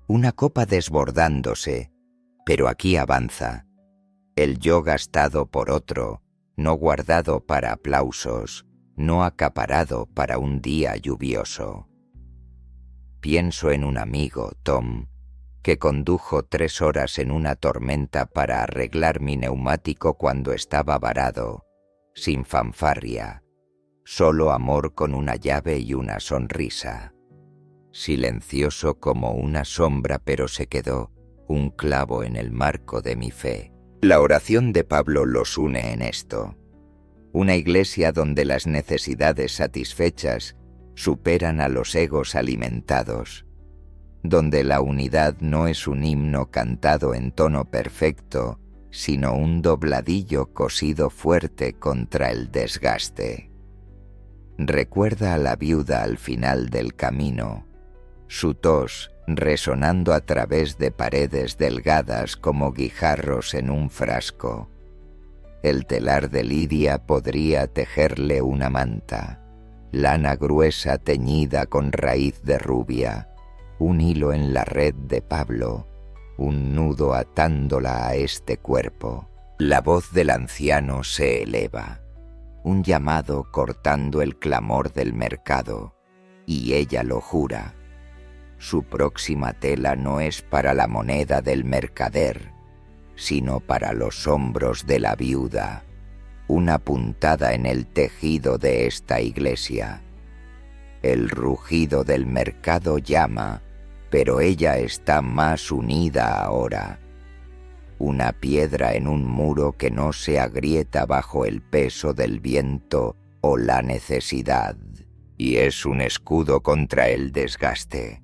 Una copa desbordándose, pero aquí avanza. El yo gastado por otro, no guardado para aplausos, no acaparado para un día lluvioso. Pienso en un amigo, Tom, que condujo 3 horas en una tormenta para arreglar mi neumático cuando estaba varado, sin fanfarria, solo amor con una llave y una sonrisa. Silencioso como una sombra, pero se quedó un clavo en el marco de mi fe. La oración de Pablo los une en esto. Una iglesia donde las necesidades satisfechas superan a los egos alimentados, donde la unidad no es un himno cantado en tono perfecto, sino un dobladillo cosido fuerte contra el desgaste. Recuerda a la viuda al final del camino, su tos resonando a través de paredes delgadas como guijarros en un frasco. El telar de Lidia podría tejerle una manta, lana gruesa teñida con raíz de rubia, un hilo en la red de Pablo, un nudo atándola a este cuerpo. La voz del anciano se eleva, un llamado cortando el clamor del mercado, y ella lo jura. Su próxima tela no es para la moneda del mercader, sino para los hombros de la viuda, una puntada en el tejido de esta iglesia. El rugido del mercado llama, pero ella está más unida ahora. Una piedra en un muro que no se agrieta bajo el peso del viento o la necesidad, y es un escudo contra el desgaste.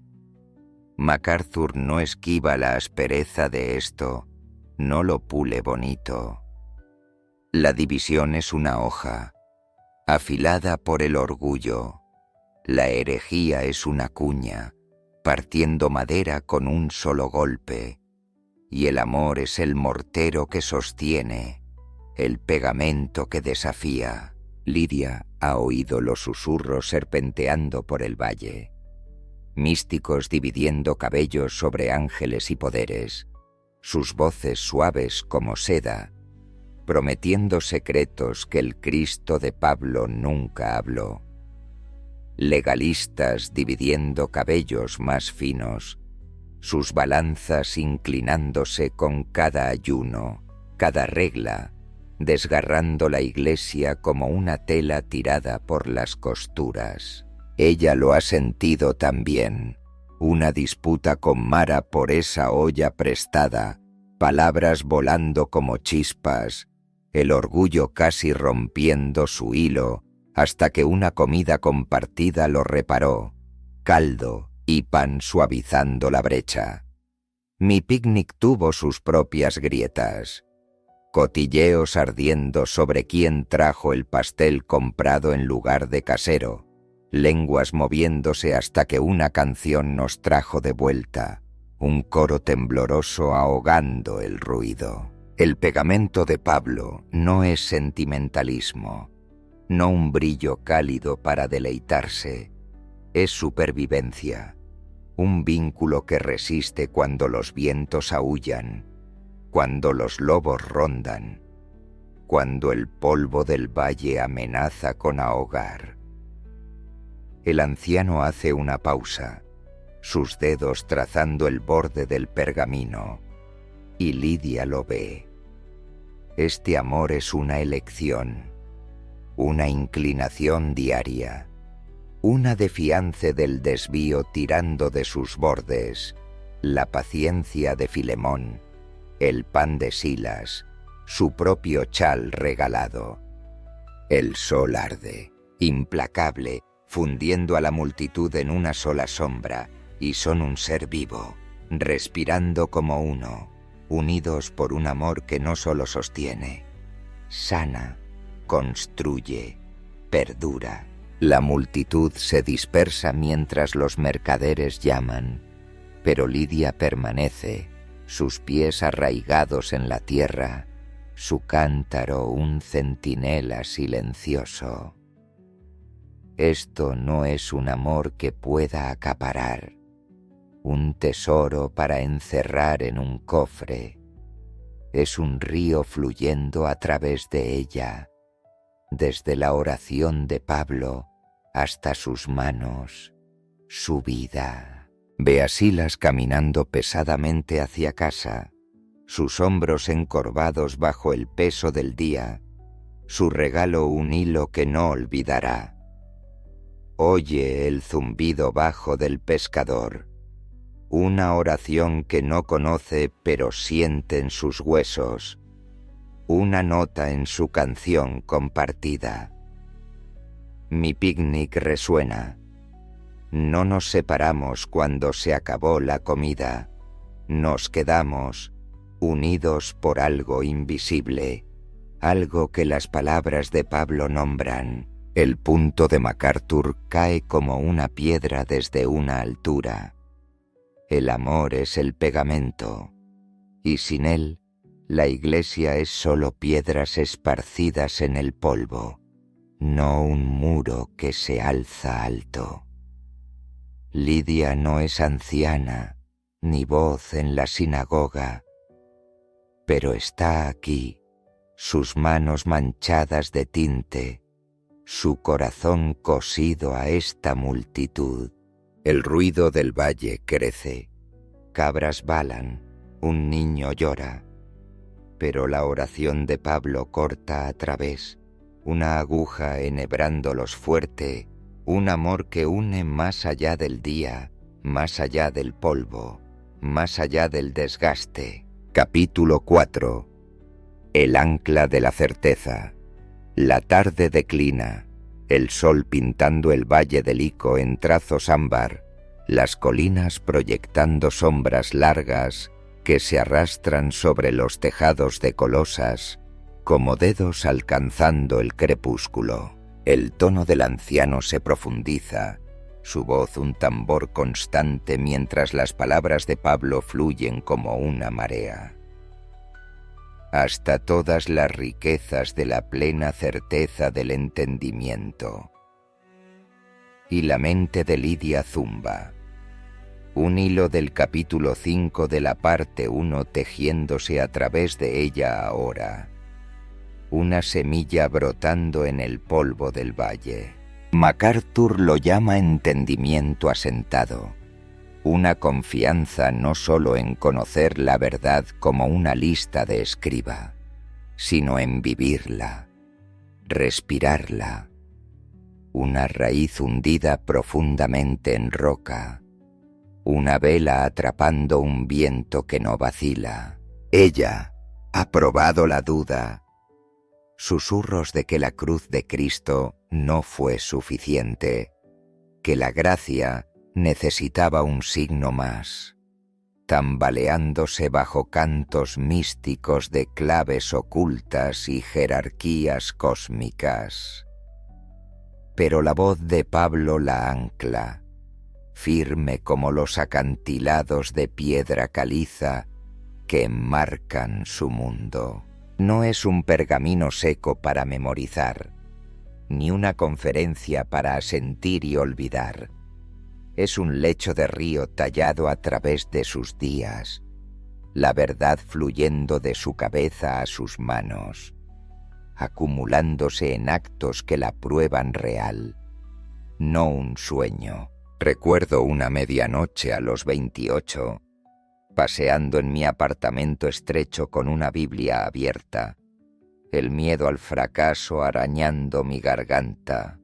MacArthur no esquiva la aspereza de esto, no lo pule bonito. La división es una hoja, afilada por el orgullo. La herejía es una cuña, partiendo madera con un solo golpe. Y el amor es el mortero que sostiene, el pegamento que desafía. Lidia ha oído los susurros serpenteando por el valle, místicos dividiendo cabellos sobre ángeles y poderes, sus voces suaves como seda, prometiendo secretos que el Cristo de Pablo nunca habló. Legalistas dividiendo cabellos más finos, sus balanzas inclinándose con cada ayuno, cada regla, desgarrando la iglesia como una tela tirada por las costuras. Ella lo ha sentido también, una disputa con Mara por esa olla prestada, palabras volando como chispas, el orgullo casi rompiendo su hilo, hasta que una comida compartida lo reparó, caldo y pan suavizando la brecha. Mi picnic tuvo sus propias grietas, cotilleos ardiendo sobre quién trajo el pastel comprado en lugar de casero, lenguas moviéndose hasta que una canción nos trajo de vuelta, un coro tembloroso ahogando el ruido. El pegamento de Pablo no es sentimentalismo, no un brillo cálido para deleitarse, es supervivencia, un vínculo que resiste cuando los vientos aúllan, cuando los lobos rondan, cuando el polvo del valle amenaza con ahogar. El anciano hace una pausa, sus dedos trazando el borde del pergamino, y Lidia lo ve. Este amor es una elección, una inclinación diaria, una defiance del desvío tirando de sus bordes, la paciencia de Filemón, el pan de Silas, su propio chal regalado. El sol arde, implacable, fundiendo a la multitud en una sola sombra, y son un ser vivo, respirando como uno, unidos por un amor que no solo sostiene, sana, construye, perdura. La multitud se dispersa mientras los mercaderes llaman, pero Lidia permanece, sus pies arraigados en la tierra, su cántaro un centinela silencioso. Esto no es un amor que pueda acaparar, un tesoro para encerrar en un cofre. Es un río fluyendo a través de ella, desde la oración de Pablo hasta sus manos, su vida. Ve a Silas caminando pesadamente hacia casa, sus hombros encorvados bajo el peso del día, su regalo un hilo que no olvidará. Oye el zumbido bajo del pescador, una oración que no conoce pero siente en sus huesos, una nota en su canción compartida. Mi picnic resuena. No nos separamos cuando se acabó la comida. Nos quedamos unidos por algo invisible, algo que las palabras de Pablo nombran. El punto de MacArthur cae como una piedra desde una altura. El amor es el pegamento, y sin él, la iglesia es solo piedras esparcidas en el polvo, no un muro que se alza alto. Lidia no es anciana, ni voz en la sinagoga, pero está aquí, sus manos manchadas de tinte, su corazón cosido a esta multitud. El ruido del valle crece, cabras balan, un niño llora, pero la oración de Pablo corta a través, una aguja enhebrándolos fuerte, un amor que une más allá del día, más allá del polvo, más allá del desgaste. Capítulo 4. El ancla de la certeza. La tarde declina, el sol pintando el valle del Ico en trazos ámbar, las colinas proyectando sombras largas que se arrastran sobre los tejados de Colosas, como dedos alcanzando el crepúsculo. El tono del anciano se profundiza, su voz un tambor constante mientras las palabras de Pablo fluyen como una marea. Hasta todas las riquezas de la plena certeza del entendimiento. Y la mente de Lidia zumba. Un hilo del capítulo 5 de la parte 1 tejiéndose a través de ella ahora. Una semilla brotando en el polvo del valle. MacArthur lo llama entendimiento asentado. Una confianza no solo en conocer la verdad como una lista de escriba, sino en vivirla, respirarla. Una raíz hundida profundamente en roca, una vela atrapando un viento que no vacila. Ella ha probado la duda, susurros de que la cruz de Cristo no fue suficiente, que la gracia necesitaba un signo más, tambaleándose bajo cantos místicos de claves ocultas y jerarquías cósmicas. Pero la voz de Pablo la ancla, firme como los acantilados de piedra caliza que enmarcan su mundo. No es un pergamino seco para memorizar, ni una conferencia para asentir y olvidar. Es un lecho de río tallado a través de sus días, la verdad fluyendo de su cabeza a sus manos, acumulándose en actos que la prueban real, no un sueño. Recuerdo una medianoche a los 28, paseando en mi apartamento estrecho con una Biblia abierta, el miedo al fracaso arañando mi garganta,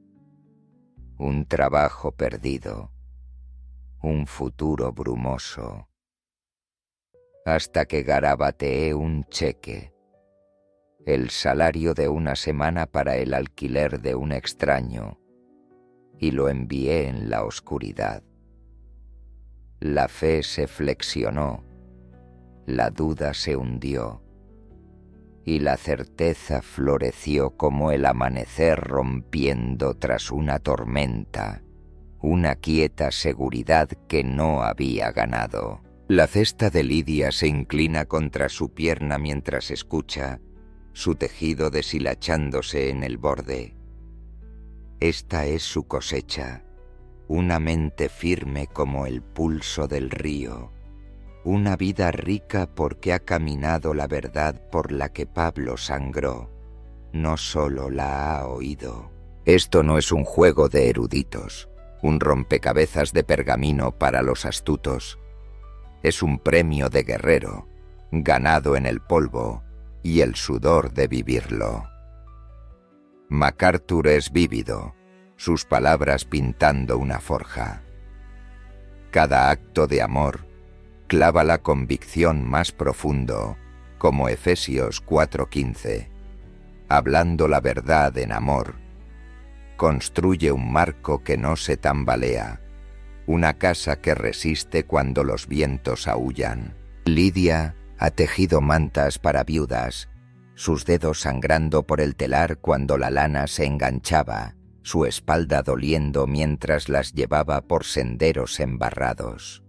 un trabajo perdido, un futuro brumoso, hasta que garabateé un cheque, el salario de una semana para el alquiler de un extraño, y lo envié en la oscuridad. La fe se flexionó, la duda se hundió, y la certeza floreció como el amanecer rompiendo tras una tormenta, una quieta seguridad que no había ganado. La cesta de Lidia se inclina contra su pierna mientras escucha, su tejido deshilachándose en el borde. Esta es su cosecha, una mente firme como el pulso del río, una vida rica porque ha caminado la verdad por la que Pablo sangró, no solo la ha oído. Esto no es un juego de eruditos, un rompecabezas de pergamino para los astutos. Es un premio de guerrero, ganado en el polvo y el sudor de vivirlo. MacArthur es vívido, sus palabras pintando una forja. Cada acto de amor clava la convicción más profundo, como Efesios 4:15. Hablando la verdad en amor, construye un marco que no se tambalea, una casa que resiste cuando los vientos aúllan. Lidia ha tejido mantas para viudas, sus dedos sangrando por el telar cuando la lana se enganchaba, su espalda doliendo mientras las llevaba por senderos embarrados.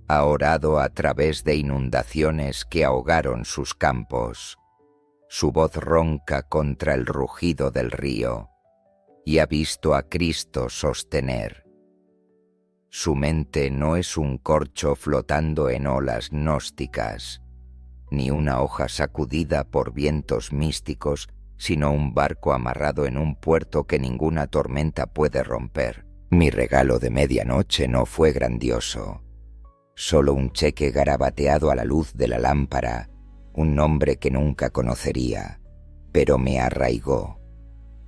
Ha orado a través de inundaciones que ahogaron sus campos. Su voz ronca contra el rugido del río, y ha visto a Cristo sostener. Su mente no es un corcho flotando en olas gnósticas, ni una hoja sacudida por vientos místicos, sino un barco amarrado en un puerto que ninguna tormenta puede romper. Mi regalo de medianoche no fue grandioso, solo un cheque garabateado a la luz de la lámpara, un nombre que nunca conocería, pero me arraigó.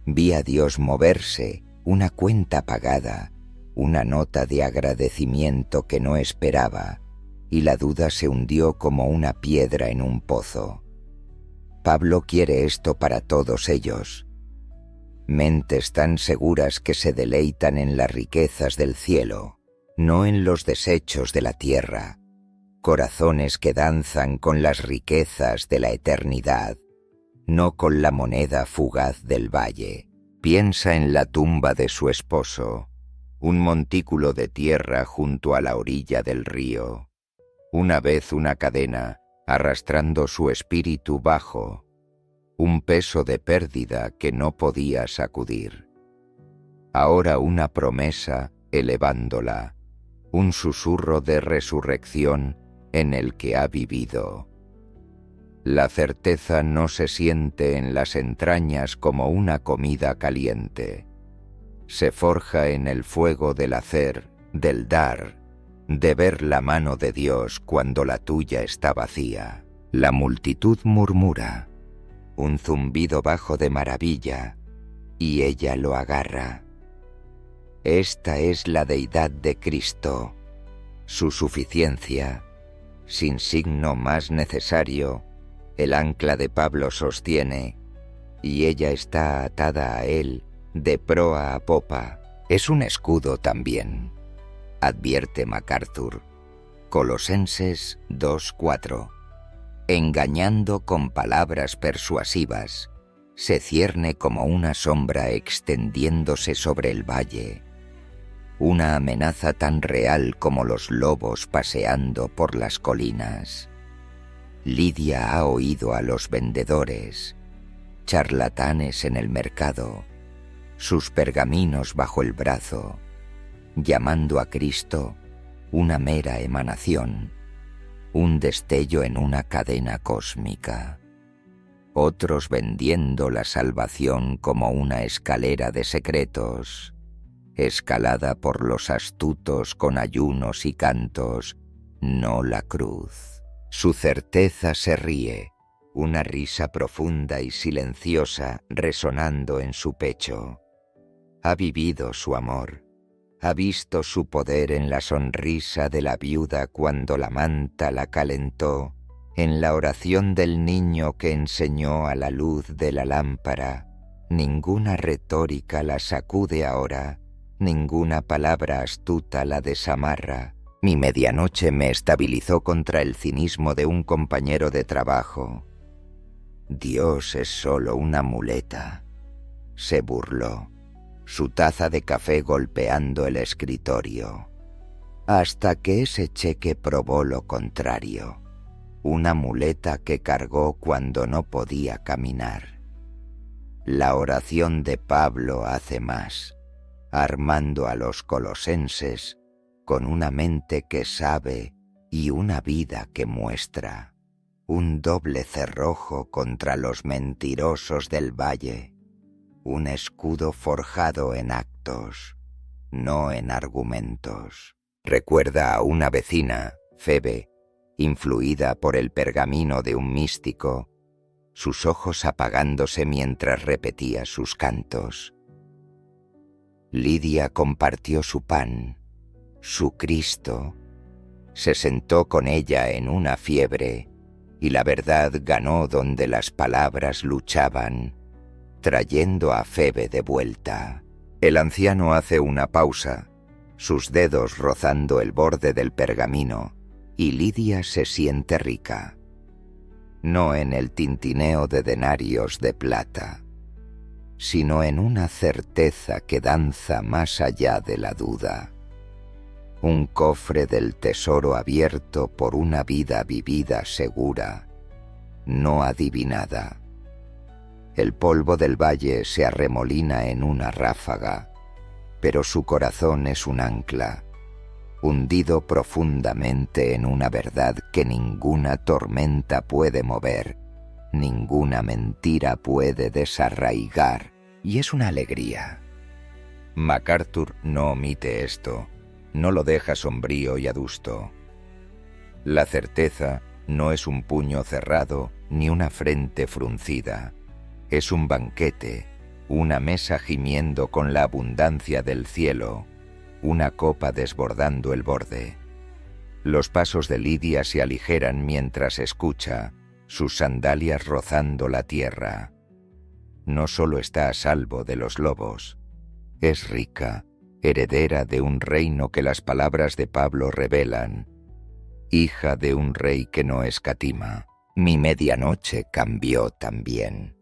Vi a Dios moverse, una cuenta pagada, una nota de agradecimiento que no esperaba, y la duda se hundió como una piedra en un pozo. Pablo quiere esto para todos ellos. Mentes tan seguras que se deleitan en las riquezas del cielo, no en los desechos de la tierra. Corazones que danzan con las riquezas de la eternidad, no con la moneda fugaz del valle. Piensa en la tumba de su esposo, un montículo de tierra junto a la orilla del río. Una vez una cadena, arrastrando su espíritu bajo, un peso de pérdida que no podía sacudir. Ahora una promesa elevándola, un susurro de resurrección en el que ha vivido. La certeza no se siente en las entrañas como una comida caliente. Se forja en el fuego del hacer, del dar, de ver la mano de Dios cuando la tuya está vacía. La multitud murmura, un zumbido bajo de maravilla, y ella lo agarra. Esta es la deidad de Cristo, su suficiencia, sin signo más necesario. El ancla de Pablo sostiene, y ella está atada a él de proa a popa. Es un escudo también, advierte MacArthur. Colosenses 2:4. Engañando con palabras persuasivas, se cierne como una sombra extendiéndose sobre el valle, una amenaza tan real como los lobos paseando por las colinas. Lidia ha oído a los vendedores, charlatanes en el mercado, sus pergaminos bajo el brazo, llamando a Cristo una mera emanación, un destello en una cadena cósmica. Otros vendiendo la salvación como una escalera de secretos, escalada por los astutos con ayunos y cantos, no la cruz. Su certeza se ríe, una risa profunda y silenciosa resonando en su pecho. Ha vivido su amor, ha visto su poder en la sonrisa de la viuda cuando la manta la calentó, en la oración del niño que enseñó a la luz de la lámpara. Ninguna retórica la sacude ahora, ninguna palabra astuta la desamarra. Mi medianoche me estabilizó contra el cinismo de un compañero de trabajo. Dios es solo una muleta, se burló, su taza de café golpeando el escritorio, hasta que ese cheque probó lo contrario, una muleta que cargó cuando no podía caminar. La oración de Pablo hace más, armando a los colosenses con una mente que sabe y una vida que muestra, un doble cerrojo contra los mentirosos del valle, un escudo forjado en actos, no en argumentos. Recuerda a una vecina, Febe, influida por el pergamino de un místico, sus ojos apagándose mientras repetía sus cantos. Lidia compartió su pan, su Cristo, se sentó con ella en una fiebre, y la verdad ganó donde las palabras luchaban, trayendo a Febe de vuelta. El anciano hace una pausa, sus dedos rozando el borde del pergamino, y Lidia se siente rica. No en el tintineo de denarios de plata, sino en una certeza que danza más allá de la duda. Un cofre del tesoro abierto por una vida vivida segura, no adivinada. El polvo del valle se arremolina en una ráfaga, pero su corazón es un ancla, hundido profundamente en una verdad que ninguna tormenta puede mover, ninguna mentira puede desarraigar, y es una alegría. MacArthur no omite esto, no lo deja sombrío y adusto. La certeza no es un puño cerrado ni una frente fruncida, es un banquete, una mesa gimiendo con la abundancia del cielo, una copa desbordando el borde. Los pasos de Lidia se aligeran mientras escucha, sus sandalias rozando la tierra. No solo está a salvo de los lobos, es rica, heredera de un reino que las palabras de Pablo revelan, hija de un rey que no escatima. Mi medianoche cambió también.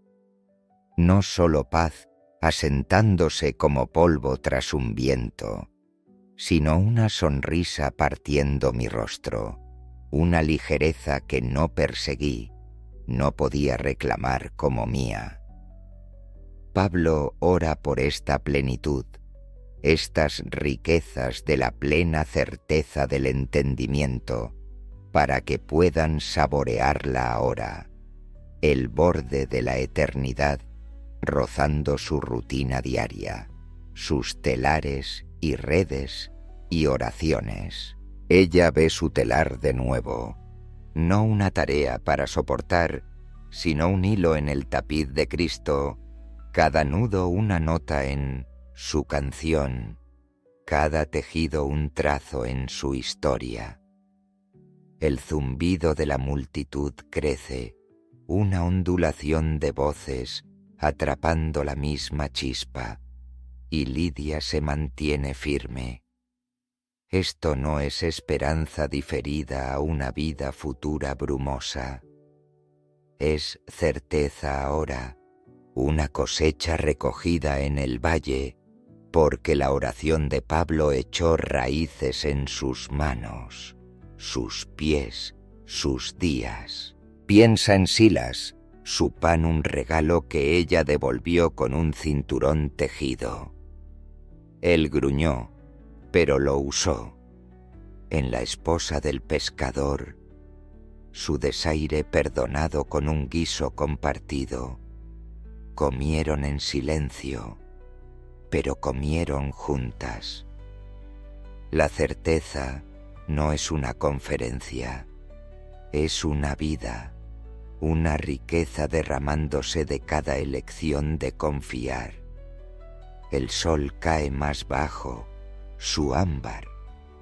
No solo paz, asentándose como polvo tras un viento, sino una sonrisa partiendo mi rostro, una ligereza que no perseguí, no podía reclamar como mía. Pablo ora por esta plenitud, estas riquezas de la plena certeza del entendimiento, para que puedan saborearla ahora, el borde de la eternidad, rozando su rutina diaria, sus telares y redes y oraciones. Ella ve su telar de nuevo, no una tarea para soportar, sino un hilo en el tapiz de Cristo, cada nudo una nota en su canción, cada tejido un trazo en su historia. El zumbido de la multitud crece, una ondulación de voces atrapando la misma chispa, y Lidia se mantiene firme. Esto no es esperanza diferida a una vida futura brumosa. Es certeza ahora, una cosecha recogida en el valle, porque la oración de Pablo echó raíces en sus manos, sus pies, sus días. Piensa en Silas, su pan un regalo que ella devolvió con un cinturón tejido. Él gruñó, pero lo usó. En la esposa del pescador, su desaire perdonado con un guiso compartido. Comieron en silencio, pero comieron juntas. La certeza no es una conferencia, es una vida, una riqueza derramándose de cada elección de confiar. El sol cae más bajo, su ámbar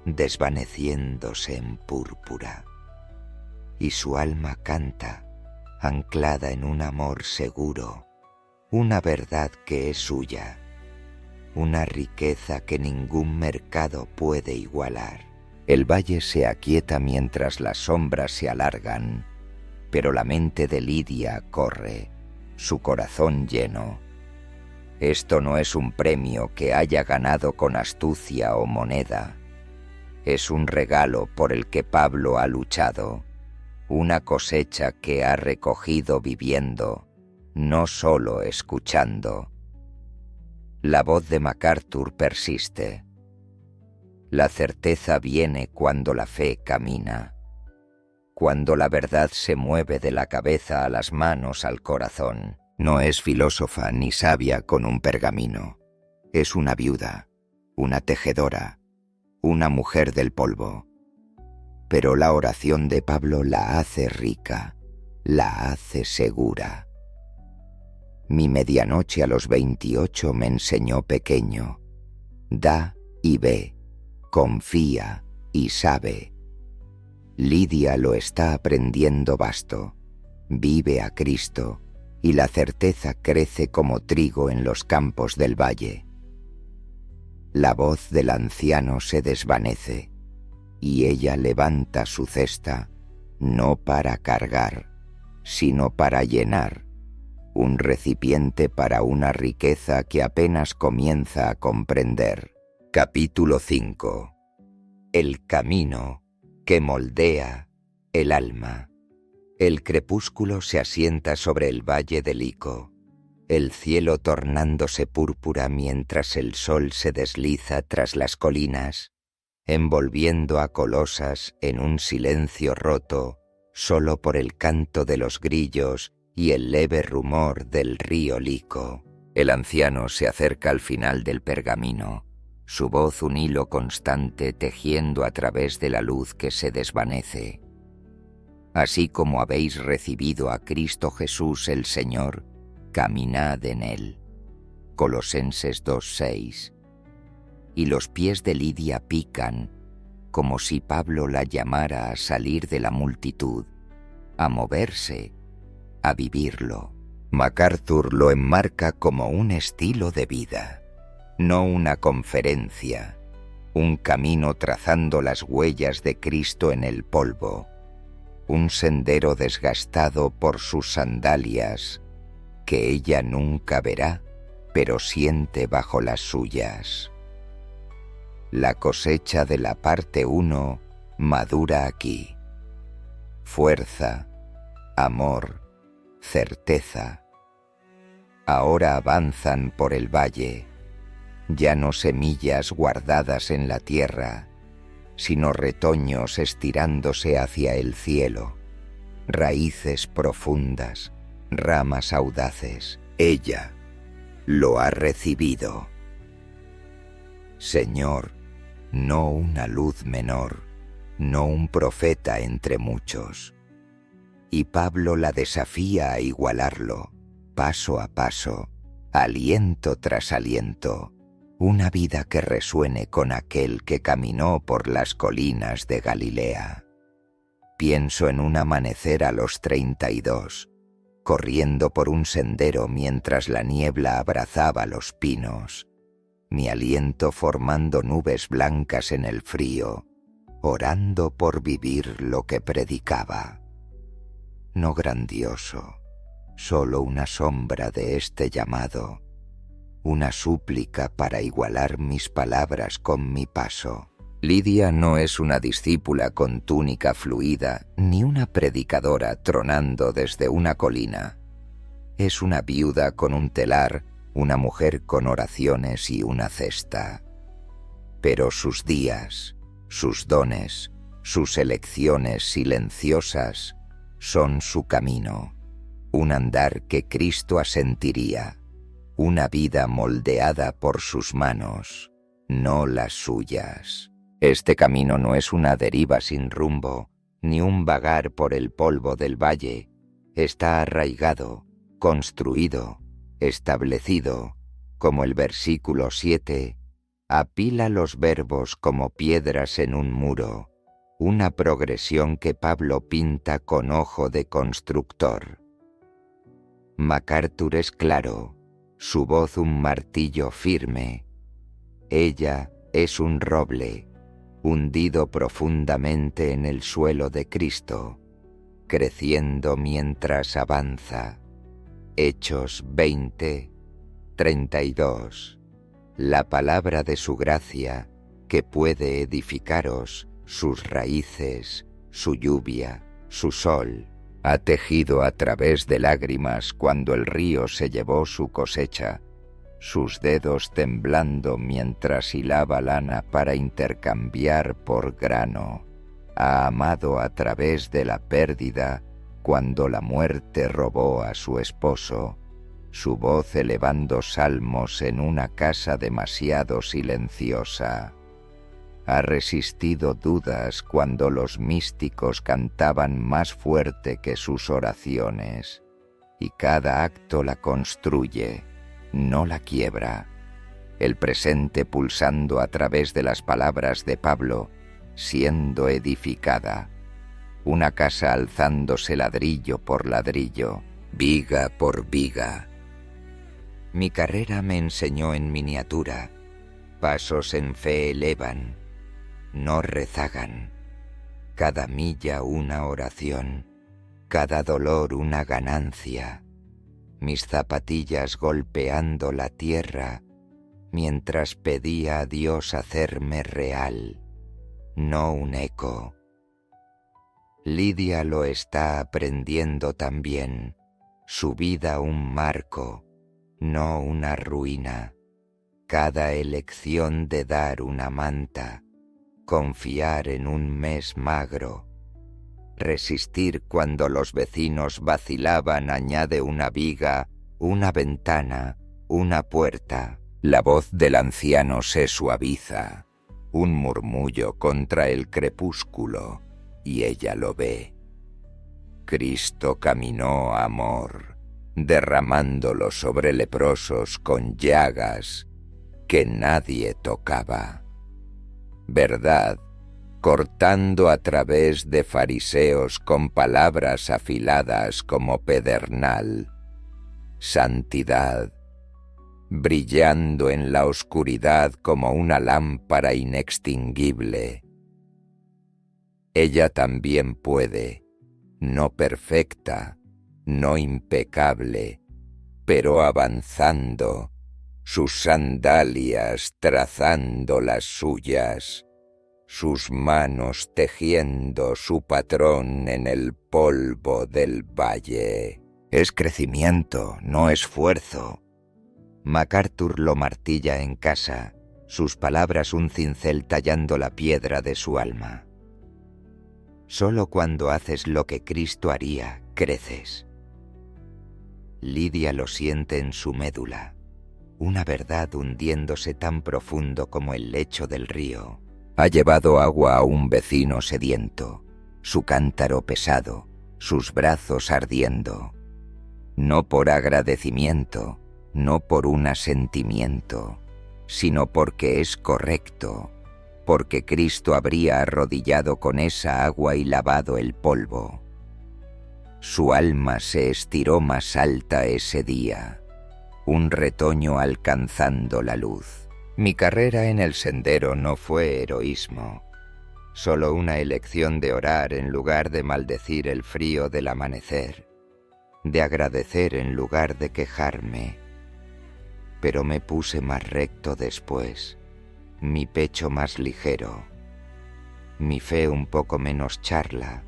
desvaneciéndose en púrpura, y su alma canta, anclada en un amor seguro, una verdad que es suya, una riqueza que ningún mercado puede igualar. El valle se aquieta mientras las sombras se alargan, pero la mente de Lidia corre, su corazón lleno. Esto no es un premio que haya ganado con astucia o moneda. Es un regalo por el que Pablo ha luchado, una cosecha que ha recogido viviendo, no solo escuchando. La voz de MacArthur persiste. La certeza viene cuando la fe camina, cuando la verdad se mueve de la cabeza a las manos al corazón. No es filósofa ni sabia con un pergamino. Es una viuda, una tejedora, una mujer del polvo. Pero la oración de Pablo la hace rica, la hace segura. Mi medianoche a los 28 me enseñó pequeño. Da y ve, confía y sabe. Lidia lo está aprendiendo vasto. Vive a Cristo y la certeza crece como trigo en los campos del valle. La voz del anciano se desvanece y ella levanta su cesta no para cargar, sino para llenar, un recipiente para una riqueza que apenas comienza a comprender. Capítulo 5. El camino que moldea el alma. El crepúsculo se asienta sobre el valle del Lico, el cielo tornándose púrpura mientras el sol se desliza tras las colinas, envolviendo a Colosas en un silencio roto solo por el canto de los grillos y el leve rumor del río Lico. El anciano se acerca al final del pergamino, su voz un hilo constante tejiendo a través de la luz que se desvanece. Así como habéis recibido a Cristo Jesús el Señor, caminad en él. Colosenses 2:6. Y los pies de Lidia pican, como si Pablo la llamara a salir de la multitud, a moverse, a vivirlo. MacArthur lo enmarca como un estilo de vida, no una conferencia, un camino trazando las huellas de Cristo en el polvo, un sendero desgastado por sus sandalias, que ella nunca verá, pero siente bajo las suyas. La cosecha de la parte 1 madura aquí. Fuerza, amor, certeza. Ahora avanzan por el valle, ya no semillas guardadas en la tierra, sino retoños estirándose hacia el cielo, raíces profundas, ramas audaces. Ella lo ha recibido. Señor, no una luz menor, no un profeta entre muchos. Y Pablo la desafía a igualarlo, paso a paso, aliento tras aliento, una vida que resuene con aquel que caminó por las colinas de Galilea. Pienso en un amanecer a los 32, corriendo por un sendero mientras la niebla abrazaba los pinos, mi aliento formando nubes blancas en el frío, orando por vivir lo que predicaba. No grandioso, solo una sombra de este llamado, una súplica para igualar mis palabras con mi paso. Lidia no es una discípula con túnica fluida, ni una predicadora tronando desde una colina. Es una viuda con un telar, una mujer con oraciones y una cesta. Pero sus días, sus dones, sus elecciones silenciosas son su camino, un andar que Cristo asentiría, una vida moldeada por sus manos, no las suyas. Este camino no es una deriva sin rumbo, ni un vagar por el polvo del valle. Está arraigado, construido, establecido, como el versículo 7, apila los verbos como piedras en un muro, una progresión que Pablo pinta con ojo de constructor. MacArthur es claro, su voz un martillo firme. Ella es un roble, hundido profundamente en el suelo de Cristo, creciendo mientras avanza. Hechos 20, 32. La palabra de su gracia, que puede edificaros, sus raíces, su lluvia, su sol, ha tejido a través de lágrimas cuando el río se llevó su cosecha, sus dedos temblando mientras hilaba lana para intercambiar por grano. Ha amado a través de la pérdida cuando la muerte robó a su esposo, su voz elevando salmos en una casa demasiado silenciosa. Ha resistido dudas cuando los místicos cantaban más fuerte que sus oraciones, y cada acto la construye, no la quiebra. El presente pulsando a través de las palabras de Pablo, siendo edificada. Una casa alzándose ladrillo por ladrillo, viga por viga. Mi carrera me enseñó en miniatura, pasos en fe elevan, no rezagan. Cada milla una oración, cada dolor una ganancia. Mis zapatillas golpeando la tierra, mientras pedía a Dios hacerme real, no un eco. Lidia lo está aprendiendo también, su vida un marco, no una ruina. Cada elección de dar una manta, confiar en un mes magro. Resistir cuando los vecinos vacilaban añade una viga, una ventana, una puerta. La voz del anciano se suaviza, un murmullo contra el crepúsculo, y ella lo ve. Cristo caminó amor, derramándolo sobre leprosos con llagas que nadie tocaba. Verdad, cortando a través de fariseos con palabras afiladas como pedernal. Santidad, brillando en la oscuridad como una lámpara inextinguible. Ella también puede, no perfecta, no impecable, pero avanzando, sus sandalias trazando las suyas, sus manos tejiendo su patrón en el polvo del valle. Es crecimiento, no esfuerzo. MacArthur lo martilla en casa, sus palabras un cincel tallando la piedra de su alma. Solo cuando haces lo que Cristo haría, creces. Lidia lo siente en su médula, una verdad hundiéndose tan profundo como el lecho del río. Ha llevado agua a un vecino sediento, su cántaro pesado, sus brazos ardiendo. No por agradecimiento, no por un asentimiento, sino porque es correcto, porque Cristo habría arrodillado con esa agua y lavado el polvo. Su alma se estiró más alta ese día, un retoño alcanzando la luz. Mi carrera en el sendero no fue heroísmo, solo una elección de orar en lugar de maldecir el frío del amanecer, de agradecer en lugar de quejarme. Pero me puse más recto después, mi pecho más ligero, mi fe un poco menos charla,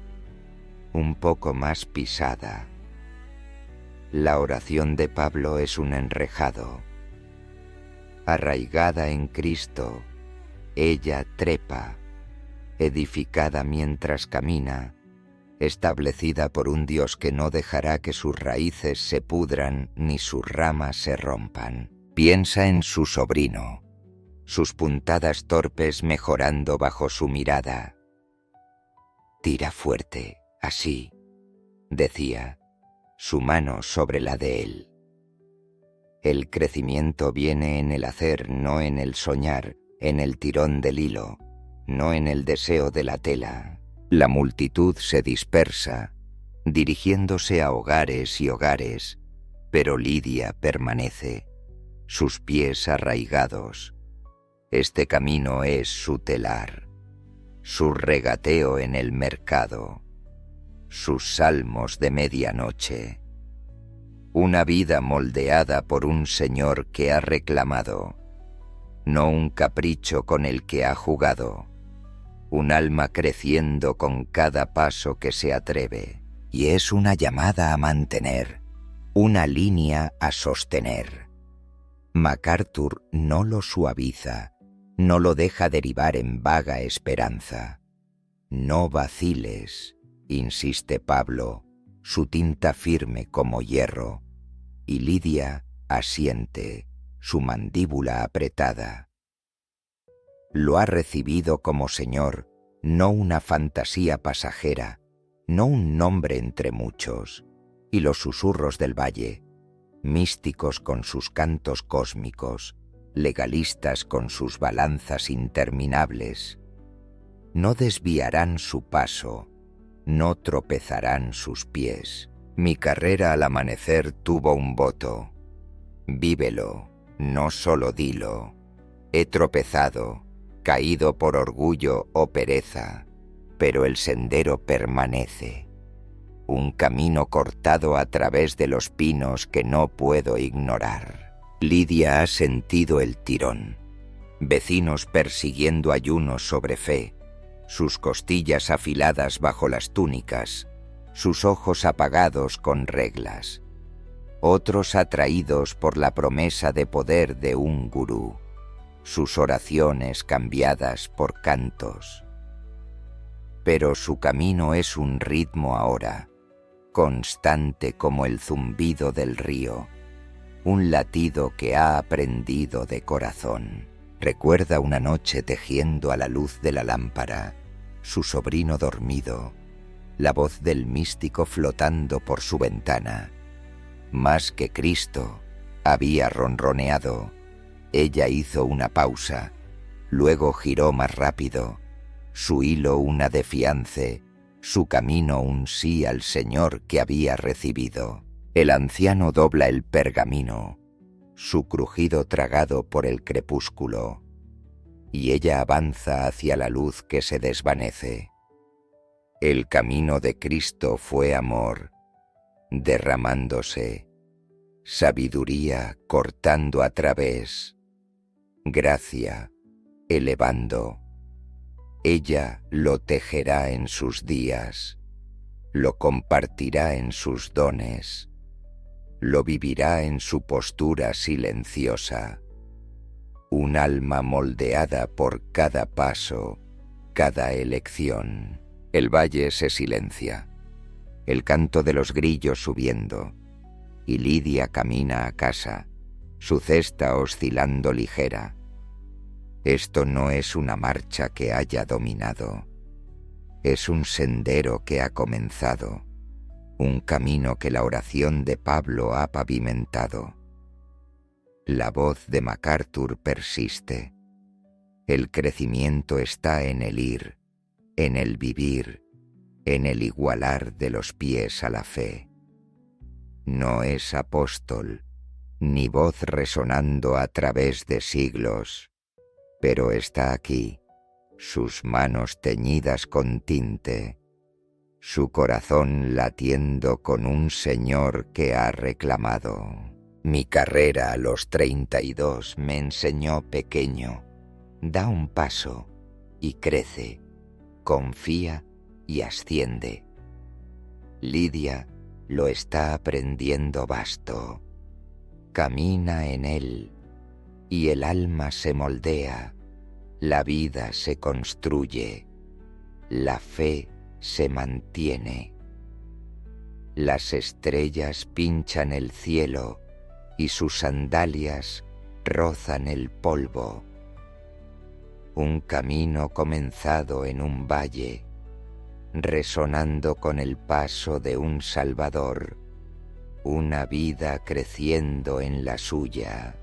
un poco más pisada. La oración de Pablo es un enrejado. Arraigada en Cristo, ella trepa, edificada mientras camina, establecida por un Dios que no dejará que sus raíces se pudran ni sus ramas se rompan. Piensa en su sobrino, sus puntadas torpes mejorando bajo su mirada. Tira fuerte, así, decía, su mano sobre la de él. El crecimiento viene en el hacer, no en el soñar, en el tirón del hilo, no en el deseo de la tela. La multitud se dispersa, dirigiéndose a hogares y hogares, pero Lidia permanece, sus pies arraigados. Este camino es su telar, su regateo en el mercado, sus salmos de medianoche. Una vida moldeada por un Señor que ha reclamado, no un capricho con el que ha jugado, un alma creciendo con cada paso que se atreve, y es una llamada a mantener, una línea a sostener. MacArthur no lo suaviza, no lo deja derivar en vaga esperanza. No vaciles, insiste Pablo, su tinta firme como hierro, y Lidia asiente, su mandíbula apretada. Lo ha recibido como Señor, no una fantasía pasajera, no un nombre entre muchos. Y los susurros del valle, místicos con sus cantos cósmicos, legalistas con sus balanzas interminables, no desviarán su paso, no tropezarán sus pies. Mi carrera al amanecer tuvo un voto. Vívelo, no solo dilo. He tropezado, caído por orgullo o pereza, pero el sendero permanece. Un camino cortado a través de los pinos que no puedo ignorar. Lidia ha sentido el tirón. Vecinos persiguiendo ayunos sobre fe, sus costillas afiladas bajo las túnicas, sus ojos apagados con reglas. Otros atraídos por la promesa de poder de un gurú, sus oraciones cambiadas por cantos. Pero su camino es un ritmo ahora, constante como el zumbido del río, un latido que ha aprendido de corazón. Recuerda una noche tejiendo a la luz de la lámpara, su sobrino dormido, la voz del místico flotando por su ventana. Más que Cristo, había ronroneado. Ella hizo una pausa, luego giró más rápido, su hilo una defiance, su camino un sí al Señor que había recibido. El anciano dobla el pergamino, su crujido tragado por el crepúsculo, y ella avanza hacia la luz que se desvanece. El camino de Cristo fue amor, derramándose, sabiduría cortando a través, gracia elevando. Ella lo tejerá en sus días, lo compartirá en sus dones, lo vivirá en su postura silenciosa. Un alma moldeada por cada paso, cada elección. El valle se silencia, el canto de los grillos subiendo, y Lidia camina a casa, su cesta oscilando ligera. Esto no es una marcha que haya dominado, es un sendero que ha comenzado, un camino que la oración de Pablo ha pavimentado. La voz de MacArthur persiste. El crecimiento está en el ir, en el vivir, en el igualar de los pies a la fe. No es apóstol, ni voz resonando a través de siglos, pero está aquí, sus manos teñidas con tinte, su corazón latiendo con un Señor que ha reclamado. Mi carrera a los 32 me enseñó pequeño. Da un paso y crece, confía y asciende. Lidia lo está aprendiendo vasto. Camina en él y el alma se moldea, la vida se construye, la fe se mantiene. Las estrellas pinchan el cielo y sus sandalias rozan el polvo. Un camino comenzado en un valle, resonando con el paso de un Salvador, una vida creciendo en la suya.